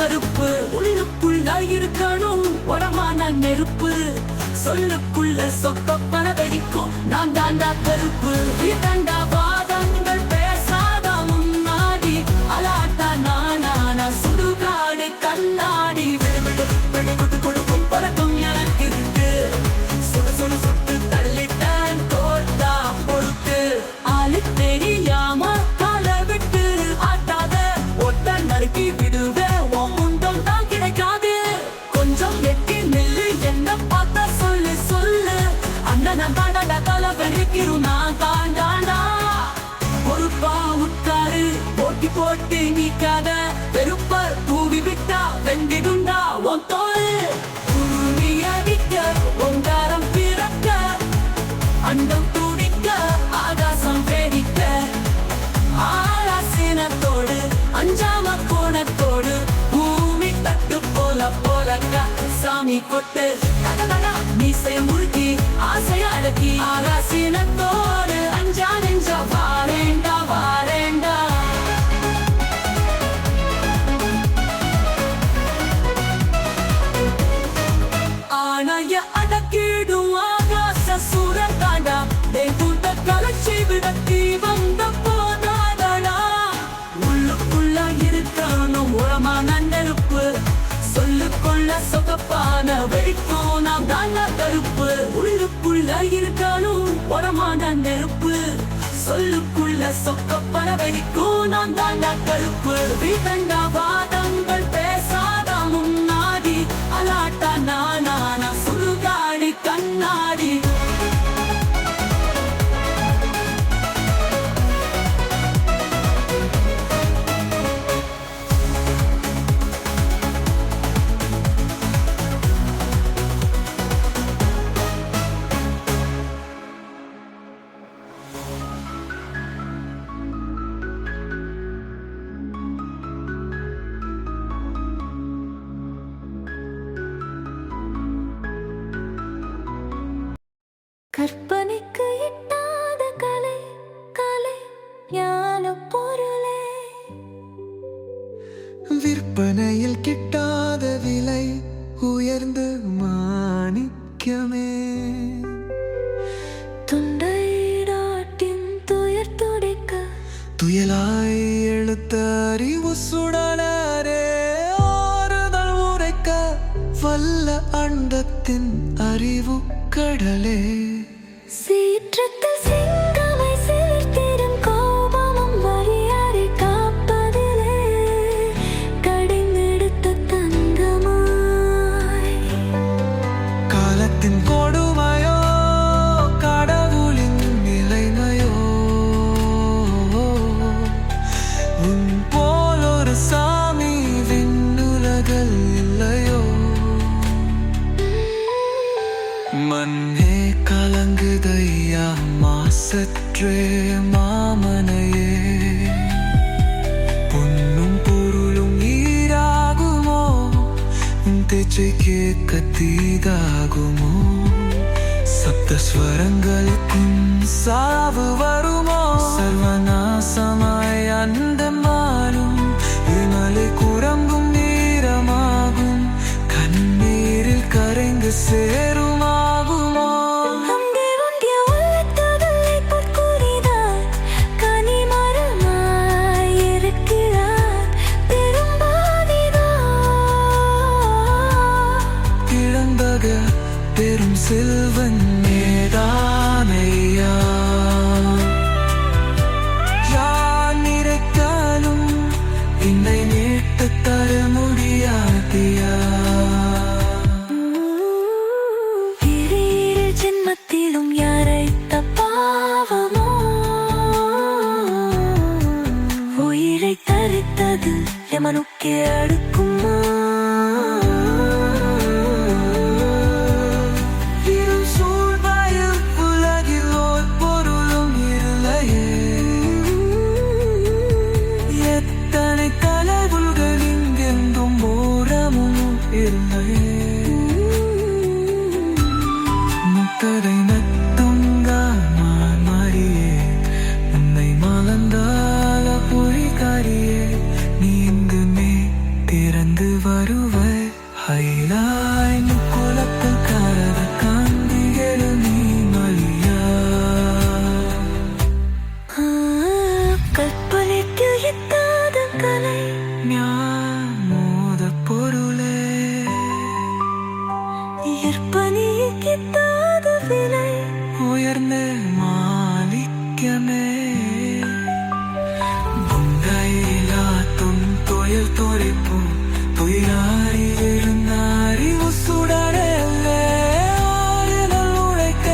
கருப்பு உள்ளுக்குள்ள இருக்கணும் உரமான நெருப்பு சொல்லுக்குள்ள சொக்கப்பன வெடிக்கும் நான் தாண்டா கருப்பு இதண்டா வாதங்கள் பேசாத முன்னாடி அலாட்டா நானா சுடுகாடு கண்ணாடி வெடிவிடு கொடுக்கும் பழக்கம் எனக்கு இருக்கு சுட்டு தள்ளிட்டேன் தோட்டா பொறுத்து ஆளு தெரியாம கால விட்டு ஆட்டாத ஒட்ட நறுக்கி விடுவேன் உன் முண்டம் தான் கிடைக்காது கொஞ்சம் எட்டி நெல்லு என்ன பார்த்தா சொல்லு அண்ணன் தாண்டா தலை வெடிக்கிறோம் நான் தாண்டாண்டா பொறுப்பா உட்காரு போட்டி நீக்காத பெருப்ப தூவி விட்டா வெண்டிடுண்டா உன் தோல் பூமிய விட்ட ஒங்காரம் பிறக்க அண்டம் துடிக்க ஆகாசம் வேடிக்க ஆராசினத்தோடு அஞ்சாம கோணத்தோடு பூமி தட்டு போலக்கா சாமி கொட்டு மீசைய முழுக்கி ஆசைய அடக்கி ஆராசினத்தோடு அஞ்சா நெஞ்ச வாரேண்டா ஆனைய அடக்கிடும் ஆகாச சூரத்தாண்டா தேவூட்ட கலச்சி விடத்தி வந்த போதாடா உள்ளுக்குள்ள இருக்கணும் உரமான நெருப்பு சொல்லுக்குள்ள சொகப்பான வெடிக்கும் நாம் தாண்டா கருப்பு உள்ளுக்குள்ள இருக்கணும் உரமான நெருப்பு சொல்லுக்குள்ள சொக்கப்பன வெடிக்கும் நாம் தாண்டா கருப்பு வீட்டண்டா வாதங்கள் பேசாத முன்னாடி அலாட்டா நானா சுடுகாடு கண்ணாடி கற்பனைக்கு எட்டாத கலை ஞான பொருளே விற்பனையில் கிட்டாத விலை உயர்ந்து மாணிக்கமே துண்டைடாட்டின் துயர் துடைக்க துயலாய் எழுத்த அறிவு சுடலரே ஆறுதல் உரைக்க வல்ல அண்டத்தின் அறிவு கடலே சீற்றத்தில் சிங்கமை சிலிர்த்திடும் கோபமும் வழியாரை காப்பதிலே கடைந்தெடுத்த தங்கமாய் காலத்தின் கொடுமையோ கடவுளின் நிலைமையோ உன் போல் ஒரு சாமி விண்ணுலகில் இல்லையோ மண்ணே கலங்குதையா மாசற்றே மாமனையே பொன்னும் பொருளும் ஈராகுமோ தேச்சை கேட்க தீதாகுமோ சப்தஸ்வரங்களுக்கும் சாவு வருமோ சர்வநாசமாய் அந்த மாறும் விமலை குரங்கும் நீரமாகும் கண்ணீரில் கரைந்து சேருமாகுமோ அங்கே ஒன்றிய உள்ளத்தகலை பொற்கூறினார் கனிமரமாய் இருக்கிறார் பெரும்பாதிதான் கிளம்பக பெரும் செல்வன் மேதானையா யான் நினைத்தாலும் என்னை நீட்டு தர முடியாதியா இரு ஜென்மத்திலும் யாரை தப்பாவமோ உயிரை தரித்தது எமனுக்கே அடுக்குமா இருள் சூழ்வாயில் உலகில் ஓர் பொருளும் இல்லையே எத்தனை கடவுள்கள் இங்கெங்கும் ஓரமும் இல்லையே முத்தரை நத்துங்கால் மாறியே உன்னை மலர்ந்தால பொறிகாரியே நீ இங்குமே திறந்து உயர்ந்த மாணிக்கமே முந்தையிலாத்தும் துயர் துடைப்பும் துயிலாரி எழுந்தாரி சுடரல்லே ஆறுதல் உழைக்க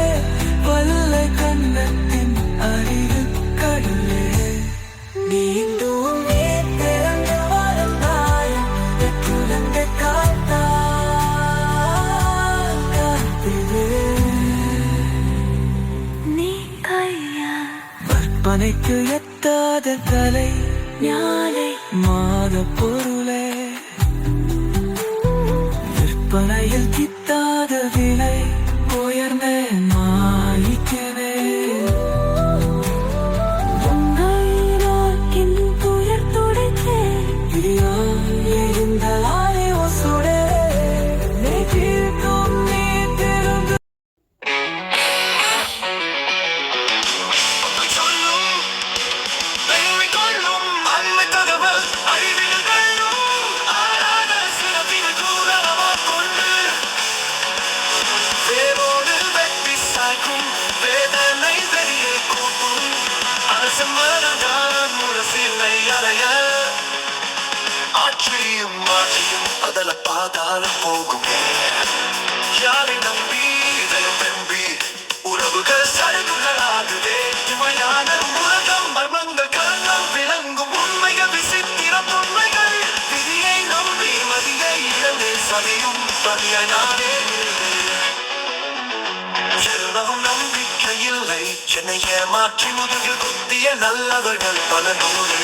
வல்ல கண்ணத்தின் அறிவு கடலே நீந்தும் நீர் திறந்த வாழ்ந்தாய் குழந்தை காத்திலே நீ கையா கற்பனைக்கு எட்டாத கலை ஞானை மாத பொருளே விற்பனையில் கிட்டாத விலை உயர்ந்த மாணிக்கமே உங்கள் துயர் துடைத்தே இருந்த ஆலை ஒசுடே நீ தீர்க்கும் நீ திருந்து சொல்லும் பெருமை கொள்ளும் அன்னை தகவல் அறிவியல் வெல்லும் ஆராத சிறப்பின தூரமா கொண்டு வேரோடு வெட்டி சாய்க்கும் வேதனை வெளியே கூட்டும் அரசு மனதான் முரசில்லை அறைய ஆட்சியும் மாற்றியும் அதல பாதாளம் போகும் யாரை நம்பி இதயம் நம்பி உறவுகள் சருகுகளாகுதே இமையான உலகம் மர்மங்கள் கலங்கம் விளங்கும் உண்மைகள் விசித்திரம் உண்மைகள் விதியை நம்பி மதியை இழந்து சதியும் பதிய நானே செல்வம் நம்பிக்கை இல்லை என்னை ஏமாற்றி முதுகில் குத்திய நல்லவர்கள் பல நூறு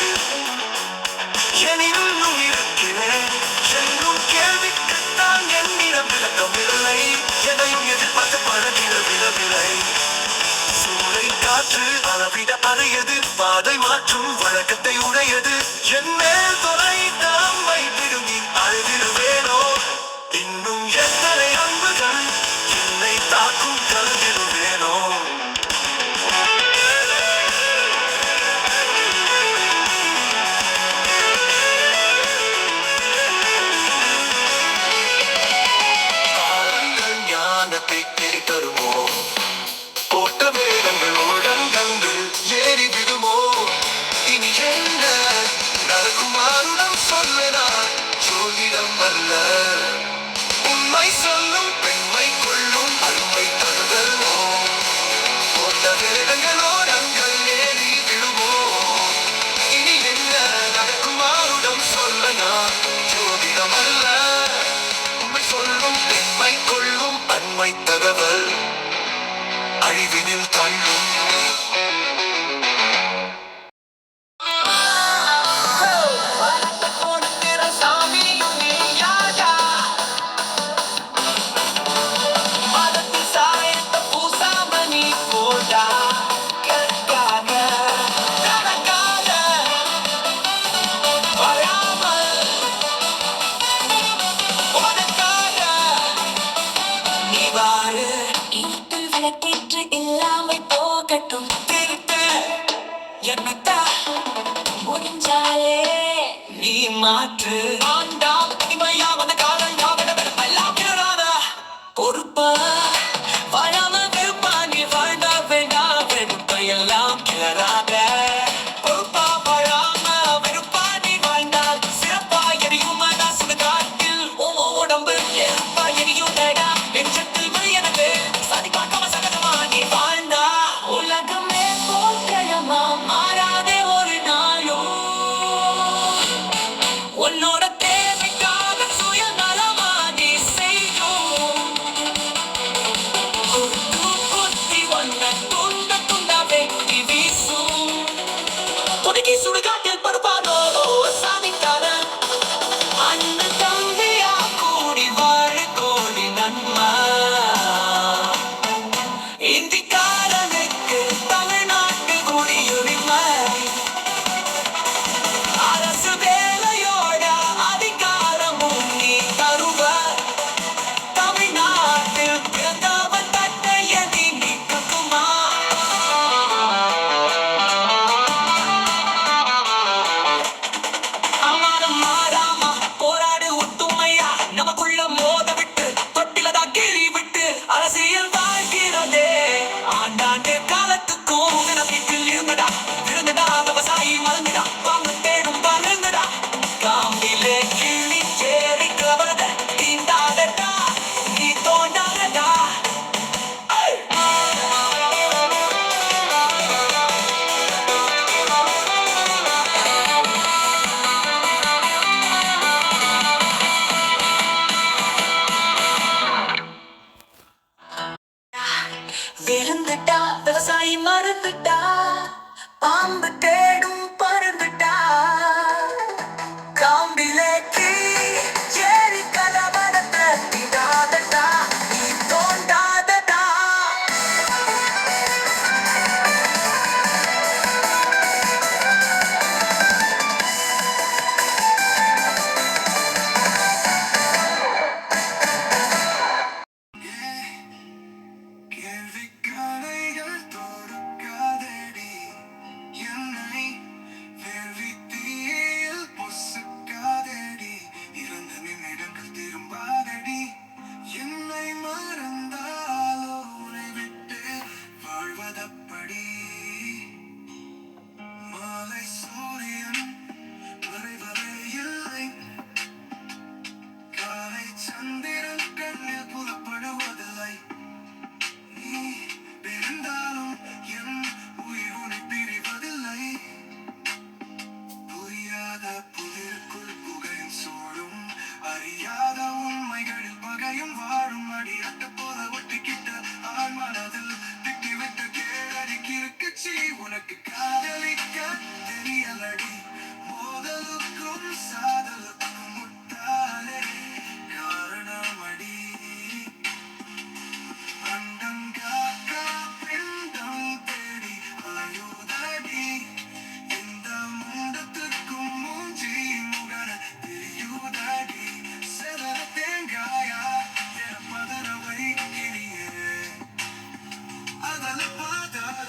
எனினும் இருக்கிறேன் என்னும் கேள்விக்குத்தான் என்னிடம் விளக்கம் இல்லை எதையும் எதிர்பார்த்து பழகிடவில்லை சூளை காற்று அளவிட அறையது பாதை மாற்றும் வழக்கத்தை உடையது என் மேல் தொலைத்த அம்மை திரும்பி அழுதிடுவேனோ இன்னும் எத்தனை அன்புகள் என்னை தாக்கும் கலந்திடுவேனோ காலங்கள் ஞானத்தை தேடித்தருமோ போட்ட வேதங்கள் ஓடங்கள் ஏறி விடுமோ இனி என்ன நடக்கும் மானுடம் சொல்லனா ஜோதிடம் அல்ல உண்மை சொல்லும் பெண்மை கொள்ளும் அருமை தருதல்மோ போட்ட வேதங்கள் ஓடங்கள் ஏறி விடுமோ இனி என்ன நடக்கும் மானுடம் சொல்லனா ஜோதிடம் அல்ல உண்மை சொல்லும் பெண்மை கொள்ளும் அண்மை தகவல் அழிவினில் தள்ளும் இருட்டில் விளக்கேற்று இல்லாமல் போகட்டும் முடிஞ்சாலே நீ மாற்று ஆண்டாம் இமையாவன காலம் யாவன பொறுப்பா வாழாம வெறுப்பா நீ வாழ்ந்தா வேண்டாம் வெறுப்பை எல்லாம் கிளறாத பொறுப்பா வாழாம வெறுப்பா நீ வாழ்ந்தால் சிறப்பா எரியும் மனசு காட்டில் உடம்பு நெருப்பா எரியும் டேடா நெஞ்சத்தில் வலி எனக்கு சதி பார்க்காம சகஜமா நீ வாழ்ந்தா உலகமே போற்றமா மாறாதே ஒரு நாளும் உன்னோட தேவைக்காக சுயநலமா நீ செய்யும் மறந்துட்டா விவசாயி மறந்துட்டா பாம்பு தேடும் பறந்துட்டா காம்பிலேக்கு ஏறி கலவரத்தை இடாதடா நீ தோண்டாதடா கேள்விக்கணைகள் தொடுக்காதடி என்னை வேள்வி தீயில் பொசுக்காதடி இறந்த நிமிடங்கள் திரும்பாதடி என்னை மறந்தாலோ உன்னை விட்டு வாழ்வதப்படி மாலை சூரியன் மறைவதே இல்லை காலை சந்திரன் கண்ணில் புலப்படுவதில்லை நீ பிறந்தாலும் என் உயிர் உன்னை பிரிவதில்லை புரியாத புதிருக்குள் புகையும் சூழும் அறியாத உண்மைகளில் பகையும் வாழும் அடியட்ட போல ஒட்டிக்கிட்ட ஆண் மனதில் திட்டிவிட்ட கேளடி கிறுக்குச்சி உனக்கு காதலிக்க தெரியலடி மோதலுக்கும் சாதலுக்கும் முட்டாளே காரணமடி அண்டங்காக்கா பிண்டம் தேடி அழுதடி இந்த முண்டத்துக்கும் மூஞ்சி முகன தெரியுதடி செதற தேங்காயா என பதற வைக்கிறியே அதல பாதாள